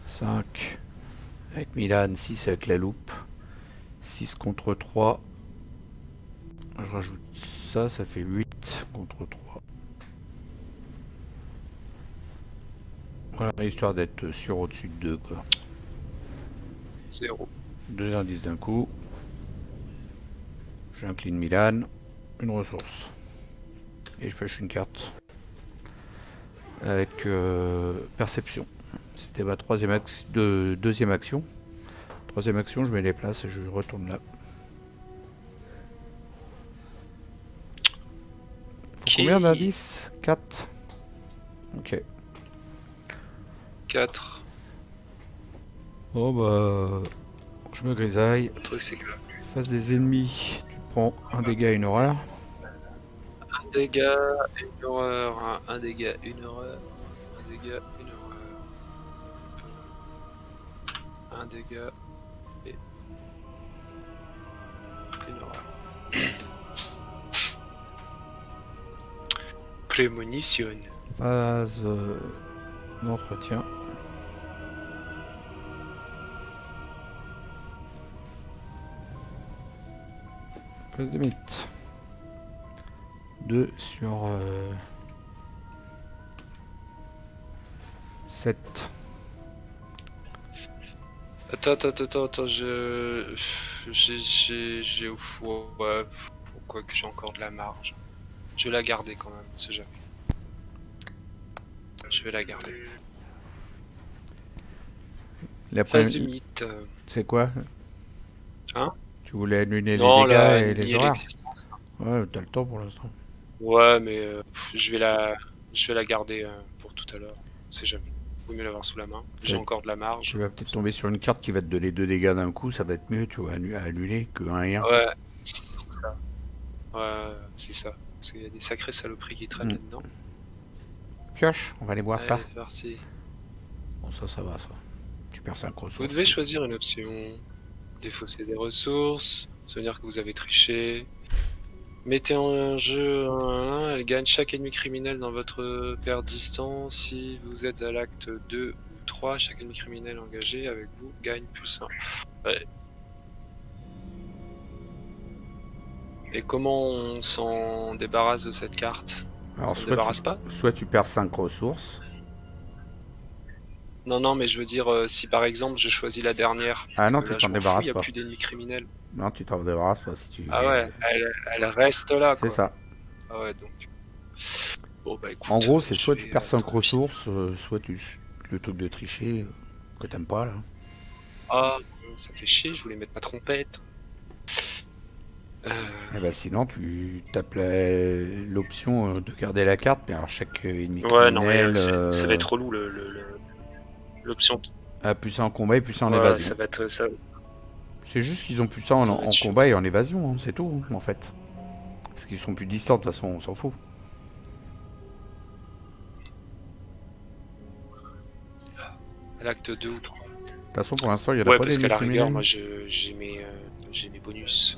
5, avec Milan, 6 avec la loupe, 6 contre 3, je rajoute ça, ça fait 8 contre 3. Voilà, histoire d'être sûr au-dessus de 2 quoi. 0. 2 indices d'un coup. J'incline Milan, une ressource. Et je pêche une carte. Avec perception. C'était ma deuxième action. Troisième action, je mets les places et je retourne là. Faut combien d'indices? 4. Ok. 4. Bon bah... Je me grisaille. Le truc c'est que... Face des ennemis, tu prends un dégât et une horreur. Un dégât, une horreur, un dégât, une horreur, un dégât, une horreur. Un dégât et une horreur. Prémonition. Phase d'entretien. Phase de mythe. 2 sur 7. Attends, j'ai au four, ouais, pourquoi que j'ai encore de la marge. Je vais la garder quand même, c'est jamais. Je vais la garder. La Phase du mythe. C'est quoi? Hein? Tu voulais annuler les Non, dégâts et les horreurs? l'existence. Ouais, t'as le temps pour l'instant. Ouais, mais je vais la garder pour tout à l'heure. C'est jamais. Vaut mieux l'avoir sous la main. J'ai Ouais. encore de la marge. Tu vas peut-être tomber sur une carte qui va te donner 2 dégâts d'un coup, ça va être mieux, tu vois, à annuler que 1 et 1. Ouais, c'est ça. Ouais, c'est ça. Parce qu'il y a des sacrées saloperies qui traînent là-dedans. Pioche, on va aller voir ça. Allez, c'est parti. Bon, ça va, ça. Tu perds 5 ressources. Vous devez choisir une option. Défausser des ressources, souvenir que vous avez triché. Mettez en jeu un, elle gagne chaque ennemi criminel dans votre paire distant. Si vous êtes à l'acte 2 ou 3, chaque ennemi criminel engagé avec vous gagne +1. Ouais. Et comment on s'en débarrasse de cette carte? Alors, On s'en débarrasse pas? soit tu perds 5 ressources. Non, mais je veux dire, si par exemple je choisis la dernière. Ah non, tu t'en débarrasses pas. Il n'y a plus d'ennemis criminels. Non, tu t'en débarrasses pas si tu... Ah ouais, elle reste là, quoi. C'est ça. Ah ouais, donc... Bon, bah écoute... En gros, c'est soit tu perds 5 ressources, soit le truc de tricher que t'aimes pas, là. Ah, ça fait chier, je voulais mettre ma trompette. Et bah sinon, tu tapes l'option de garder la carte, mais alors chaque ennemi ouais, non, mais criminel... ça va être relou, l'option... Ah, plus ça en combat et plus ça en ouais, évasion. Ça va être... Ça... C'est juste qu'ils ont plus ça en combat et en évasion, hein, c'est tout, en fait. Parce qu'ils sont plus distants, de toute façon, on s'en fout. À l'acte 2 ou 3. De toute façon, pour l'instant, il y a ouais, pas parce qu'à la rigueur, moi, criminels. j'ai mes bonus...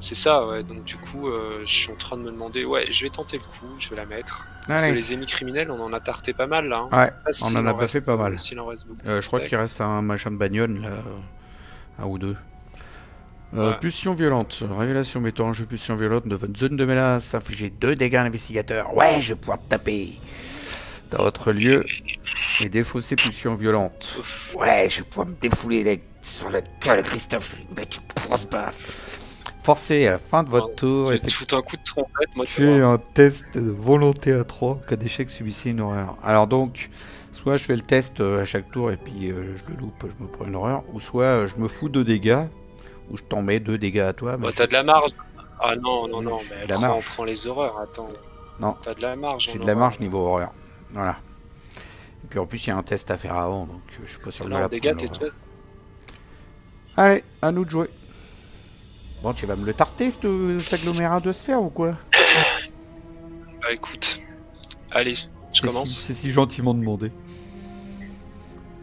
C'est ça, ouais, donc du coup, je suis en train de me demander... Ouais, je vais tenter le coup, je vais la mettre. Parce que les ennemis criminels, on en a tarté pas mal, là. Hein. Ouais, on en a pas fait pas mal. S'il en reste beaucoup. Je crois qu'il reste un machin de bagnole, là, un ou deux. Ouais. Pulsion violente. Révélation mettant en jeu pulsion violente de votre zone de menace. Infliger 2 dégâts à l'investigateur. Ouais, je vais pouvoir te taper. Dans votre lieu. Et défausser pulsion violente. Ouais, je vais pouvoir me défouler sur le gueule, Christophe. Mais tu penses pas. Forcez à la fin de votre tour. Je vais te foutre un coup de trompette, moi. Fais un test de volonté à 3. Cas d'échec, subissez une horreur. Alors donc, soit je fais le test à chaque tour et puis je le loupe, je me prends une horreur. Ou soit je me fous 2 dégâts. Ou je t'en mets 2 dégâts à toi. Bah, t'as de la marge. Ah non, mais on prend les horreurs, attends. Non. T'as de la marge. J'ai de la marge niveau horreur. Voilà. Et puis en plus, il y a un test à faire avant, donc je suis pas sûr de la dégâts, prendre. Allez, à nous de jouer. Bon, tu vas me le tarter, cet agglomérat de sphères ou quoi? Bah écoute. Allez, je commence. C'est si gentiment demandé.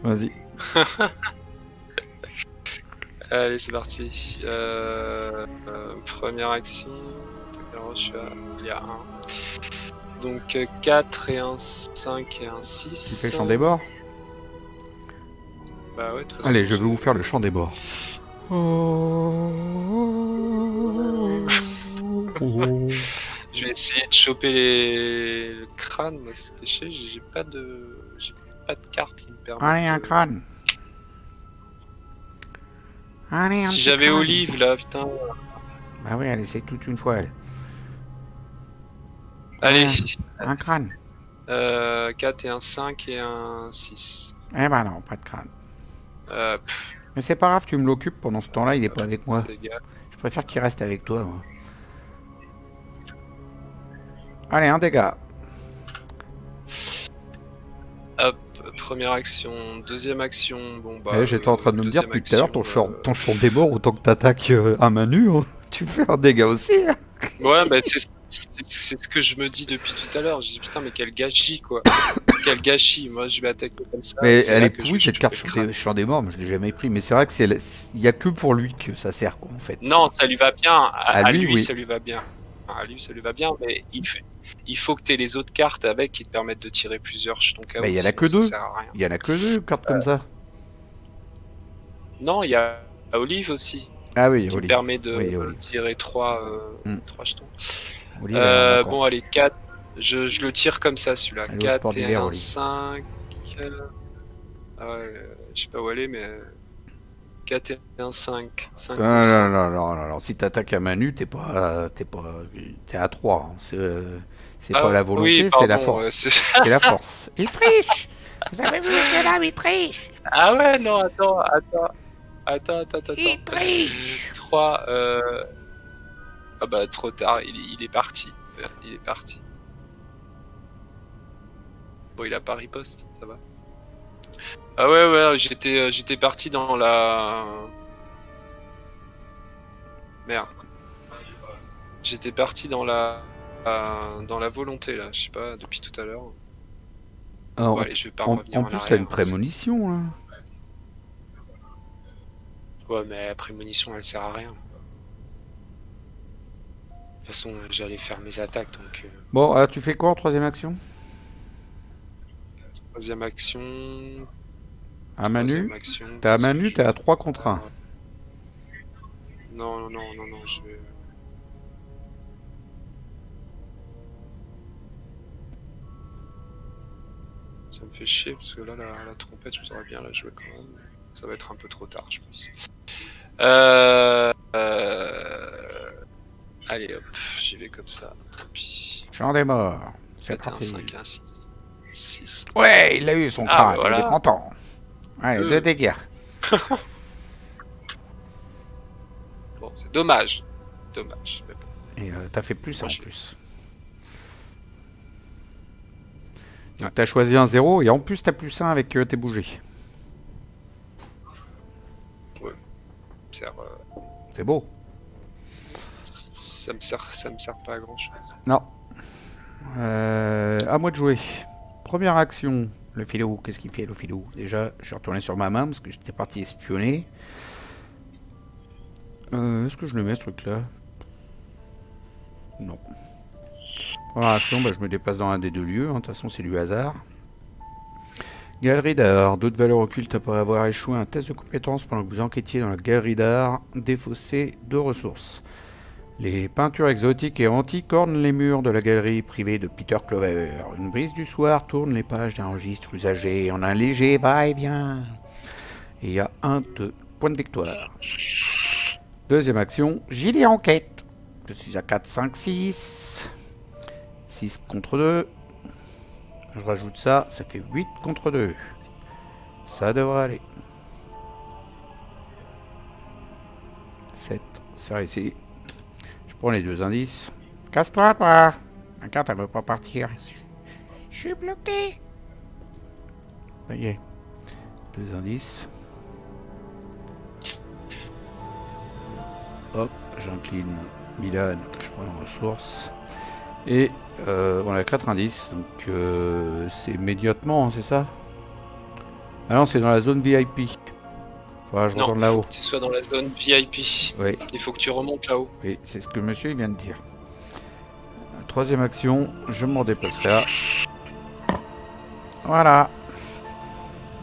Vas-y. Allez, c'est parti. Première action. Il y a 1. Donc 4 et un 5 et un 6. Tu fais le champ des morts? Bah ouais, de toute façon. Allez, je vais vous faire le chant des morts. Je vais essayer de choper le crâne, moi c'est péché, j'ai pas de carte qui me permet. Allez, un crâne. Allez, un si j'avais Olive là, putain. Bah oui, elle essaie toute une fois, elle. Allez. Un crâne. 4 et un 5 et un 6. Eh ben non, pas de crâne. Mais c'est pas grave, tu me l'occupes pendant ce temps-là, il est pas avec moi. Je préfère qu'il reste avec toi, moi. Allez, un dégât. Hop, première action, deuxième action, bon bah... J'étais en train de me dire depuis tout à l'heure, ton champ des morts, autant que t'attaques à main nue, hein, tu fais un dégât aussi. Hein. Ouais, bah c'est ce que je me dis depuis tout à l'heure, je dis putain mais quel gâchis quoi. Quel gâchis, moi je vais attaquer comme ça. Mais elle est pourrie cette carte champ des morts, mais je l'ai jamais pris, mais c'est vrai que il y a que pour lui que ça sert quoi en fait. Non, ça lui va bien, à lui oui. Ça lui va bien. À lui ça lui va bien, mais il faut que tu aies les autres cartes avec qui te permettent de tirer plusieurs jetons KO. Mais il y en a que 2. Il y en a que 2 cartes comme ça. Non, il y a Olive aussi. Ah oui, qui permet de tirer 3 jetons. Olive, bon allez, 4. Je le tire comme ça celui-là. 4 et 1, 5. Ah ouais, je sais pas où aller, mais 4 et 1, 5. Non, si t'attaques à main nue, t'es à 3. Hein. C'est pas la volonté, c'est la force. C'est la force. Il triche. Vous avez vu celui-là, il triche. Ah ouais, non, attends. Il triche. 3, ah bah trop tard, il est parti. Il est parti. Bon, il a pas riposte, ça va. Ah ouais, j'étais parti dans la... Merde. J'étais parti dans la dans la volonté là, je sais pas, depuis tout à l'heure. Alors, Bon, allez, je vais pas en revenir en plus, t'as arrière. une prémonition, là. Ouais, mais la prémonition, elle sert à rien. De toute façon, j'allais faire mes attaques, donc... Bon, tu fais quoi en troisième action? Troisième action... À main nue? Troisième action... T'es à main nue, t'es à 3 contre 1. Non, je vais... Ça me fait chier, parce que là, la trompette, je voudrais bien la jouer quand même. Ça va être un peu trop tard, je pense. Allez, hop, j'y vais comme ça, tant pis. J'en ai mort. C'est 4, 1, parti. 5, 1, 6. 6. Ouais, il a eu son crâne, voilà. il est content. Allez, 2 dégâts. Bon, c'est dommage. Dommage. Mais bon. Et t'as fait plus Moi, en j'ai- plus. Donc t'as choisi un 0 et en plus t'as plus 1 avec tes bougies. Sert, C'est beau. ça me sert pas à grand chose. Non. À moi de jouer. Première action. Le filou, qu'est-ce qu'il fait le filou? Déjà, je suis retourné sur ma main parce que j'étais parti espionner. Est-ce que je le mets ce truc-là? Non. Première action, bah, je me déplace dans un des deux lieux. De toute façon, c'est du hasard. Galerie d'art. D'autres valeurs occultes après avoir échoué un test de compétence pendant que vous enquêtiez dans la galerie d'art. Défaussé de ressources. Les peintures exotiques et antiques ornent les murs de la galerie privée de Peter Clover. Une brise du soir tourne les pages d'un registre usagé en un léger va-et-vient. Et il y a 1, 2 points de victoire. Deuxième action, gilet enquête. Je suis à 4, 5, 6. 6 contre 2. Je rajoute ça, ça fait 8 contre 2. Ça devrait aller. 7, ça ici. Je prends les 2 indices. Casse-toi, toi. Ma carte, elle veut pas partir. Je suis bloqué. Ça y est. 2 indices. Hop, j'incline Milan. Je prends une ressource. Et on a 4 indices. Donc c'est immédiatement, hein, c'est ça? Ah non, c'est dans la zone VIP. Faudra que je retourne là-haut. Tu sois dans la zone VIP. Oui. Il faut que tu remontes là-haut. Oui, c'est ce que monsieur vient de dire. Troisième action, je me redéplacerai là. Voilà.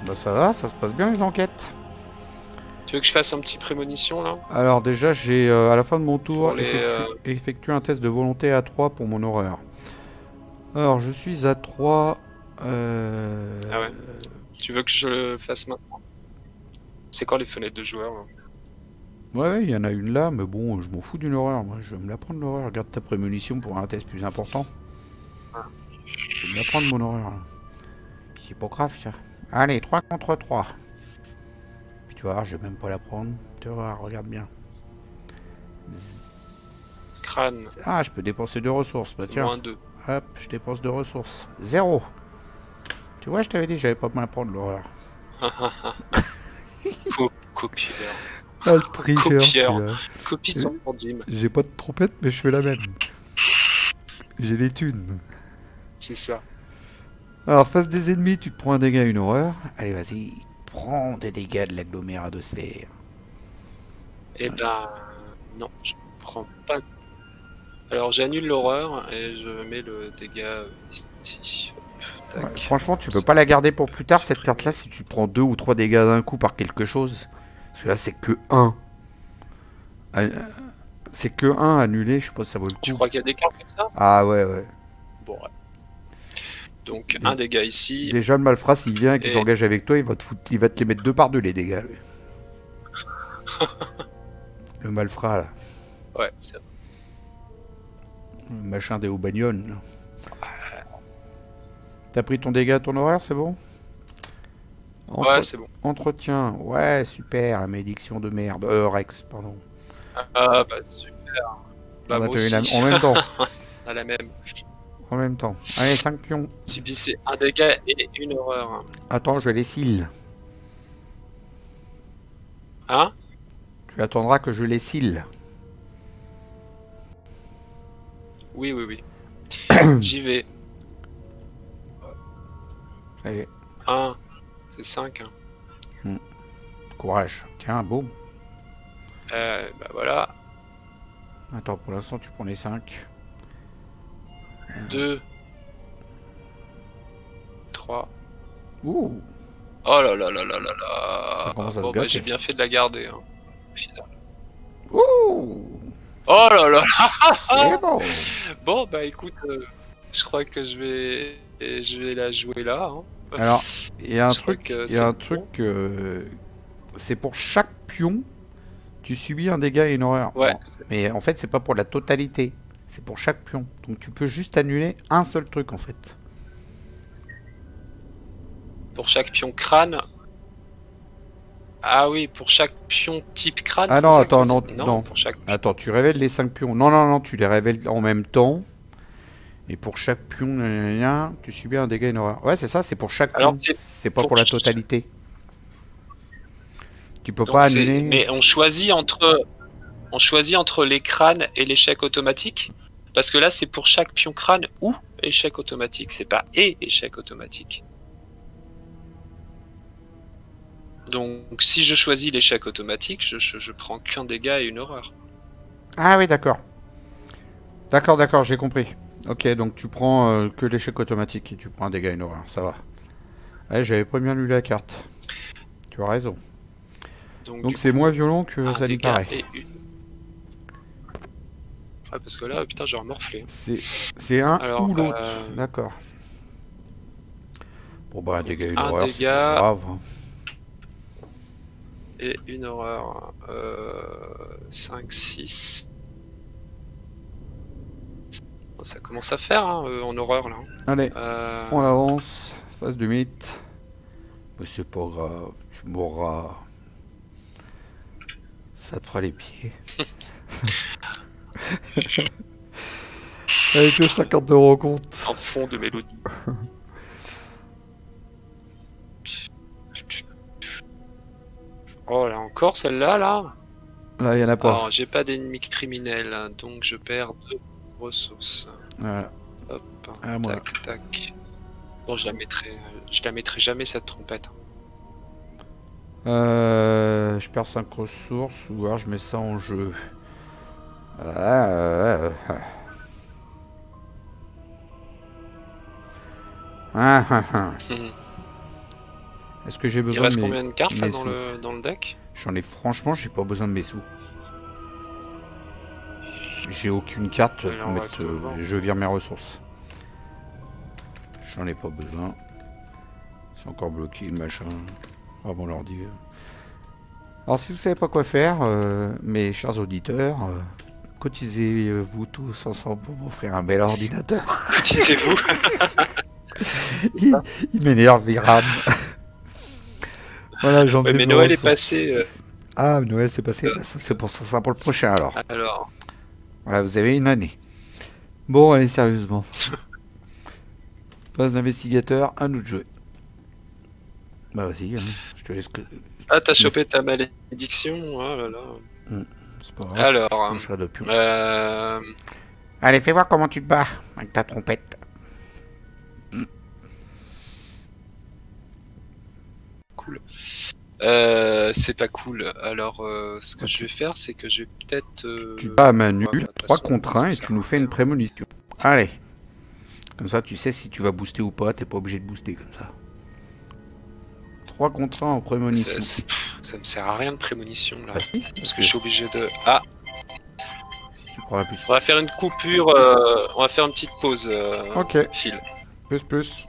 Bah ça va, ça se passe bien les enquêtes. Tu veux que je fasse un petit prémonition là? Alors déjà, j'ai à la fin de mon tour Pour les, effectué un test de volonté à 3 pour mon horreur. Alors je suis à 3. Ah ouais. Tu veux que je le fasse maintenant? C'est quand les fenêtres de joueurs là? Ouais, il y en a une là, mais bon, je m'en fous d'une horreur. Moi, je vais me la prendre l'horreur. Garde ta prémunition pour un test plus important. Je vais me la prendre mon horreur. C'est pas grave ça. Allez, 3 contre 3. Puis tu vas voir, je vais même pas la prendre. Tu vas voir, regarde bien. Crâne. Ah, je peux dépenser 2 ressources. Bah tiens. Moins 2. Hop, je dépense 2 ressources. 0. Tu vois, je t'avais dit, j'allais pas me la prendre l'horreur. Copieur. Ah, le tricheur, Copieur. celui-là. Copie sur mon Jim. J'ai pas de trompette, mais je fais la même. J'ai les thunes. C'est ça. Alors, face des ennemis, tu te prends un dégât, une horreur. Allez, vas-y, prends des dégâts de l'aggloméradosphère. Eh ben... Non, je prends pas... Alors j'annule l'horreur et je mets le dégât ici. Hop, tac. Ouais, franchement, tu peux pas la garder pour plus tard, cette carte-là, si tu prends 2 ou 3 dégâts d'un coup par quelque chose. Parce que là, c'est que 1. C'est que 1 annulé, je sais pas si ça vaut le coup. Tu crois qu'il y a des cartes comme ça? Ah ouais, ouais. Bon, ouais. Donc un dégât ici. Déjà, le malfrat, s'il vient et qu'il Et- s'engage avec toi, il va te les mettre 2 par 2 les dégâts, lui. Le malfrat, là. Ouais, c'est... Le machin des Hauts-Bagnols. là. T'as pris ton dégât, ton horreur, c'est bon? Ouais, c'est bon. Entretien, ouais, super, la malédiction de merde. Rex, pardon. Ah bah super. Bah On va moi te aussi. donner en même temps. À la même. En même temps. Allez, 5 pions. Subissez un dégât et une horreur. Attends, je les cille. Hein? Tu attendras que je les cille. Oui, oui, oui. J'y vais. Allez, 1, c'est 5. Hein. courage. Tiens, boum. Bah voilà. Attends, pour l'instant, tu prends les 5. 2, 3. Ouh, Oh là là là là là ça là. commence à Bon se bah gâter. j'ai bien fait de la garder. Hein, au final. Ouh, Oh là là. c'est bon. Bon bah écoute, je crois que je vais la jouer là. Hein. Alors, il y a un Je crois truc, que il y a un c'est truc, bon. c'est pour chaque pion, tu subis un dégât et une horreur. Ouais. Bon, mais en fait, c'est pas pour la totalité, c'est pour chaque pion. Donc tu peux juste annuler un seul truc en fait. Pour chaque pion crâne. Ah oui, pour chaque pion type crâne. Ah c'est non, ça que attends, vous non, dites non. Pour chaque. Attends, tu révèles les 5 pions. Non, non, non, tu les révèles en même temps. Et pour chaque pion, tu subis un dégât et une horreur. Ouais, c'est ça, c'est pour chaque Alors, pion. c'est C'est pas pour pour la ch- totalité. Tu peux Donc pas c'est- annuler. Mais on choisit entre les crânes et l'échec automatique. Parce que là, c'est pour chaque pion crâne ou échec automatique. C'est pas et échec automatique. Donc, si je choisis l'échec automatique, je prends qu'un dégât et une horreur. Ah oui, d'accord. D'accord, d'accord, j'ai compris. Ok, donc tu prends que l'échec automatique et tu prends un dégât et une horreur, ça va. Ouais, j'avais pas bien lu la carte. Tu as raison. Donc du c'est coup, moins violent que un ça n'y dégât paraît. et une. Ouais, parce que là, putain, j'ai remorflé. C'est un Alors, ou l'autre. D'accord. Bon bah un dégât et une un horreur, c'est dégât. pas grave. Hein. Et une horreur. 5, 6. Ça commence à faire hein, en horreur là. Allez, Euh, on avance. Face du mythe. Mais c'est pas grave, tu mourras. Ça te fera les pieds. Allez, pioche 50 € au compte. En fond de mélodie. Oh là encore celle-là là. Là, il y en a pas. Alors j'ai pas d'ennemis criminels, donc je perds 2 ressources. Voilà. Hop, Ah, moi. tac, tac. Bon, je la mettrai jamais cette trompette. Je perds 5 ressources ou alors je mets ça en jeu. Est-ce que j'ai Il besoin reste de mes... combien de cartes là mes dans sous. le deck? J'en ai franchement, j'ai pas besoin de mes sous. J'ai aucune carte pour Alors, on va mettre. se le voir. Je vire mes ressources. J'en ai pas besoin. C'est encore bloqué le machin. Ah bon l'ordi. Alors si vous savez pas quoi faire, mes chers auditeurs, cotisez-vous tous ensemble pour m'offrir un bel ordinateur. Cotisez-vous. il m'énerve, il rame. Voilà, j'en Ouais, ai mais mes Noël est ressources. passé. Ah, Noël c'est passé. Bah, ça, c'est pour ça sera pour le prochain alors. Alors, Voilà, vous avez une année. Bon, allez, sérieusement. Phase d'investigateur, à nous de jouer. Bah vas-y, hein, je te laisse que... ah, t'as chopé ta malédiction. Oh là là. C'est pas grave. Alors, Je toucherai de pion. euh, Allez, fais voir comment tu te bats avec ta trompette. cool. C'est pas cool. Alors, ce que je vais faire, c'est que je vais peut-être. Tu te bats à main ouais, nulle, de toute 3 façon, contre 1 ça et sert tu nous à fais une rien. prémonition. Allez. Comme ça, tu sais si tu vas booster ou pas, t'es pas obligé de booster comme ça. 3 contre 1 en prémonition. Ça me sert à rien de prémonition là. Ah si, Parce que je suis obligé de. Ah, si tu prends la plus. on va faire une coupure. On va faire une petite pause. Ok, Phil. plus.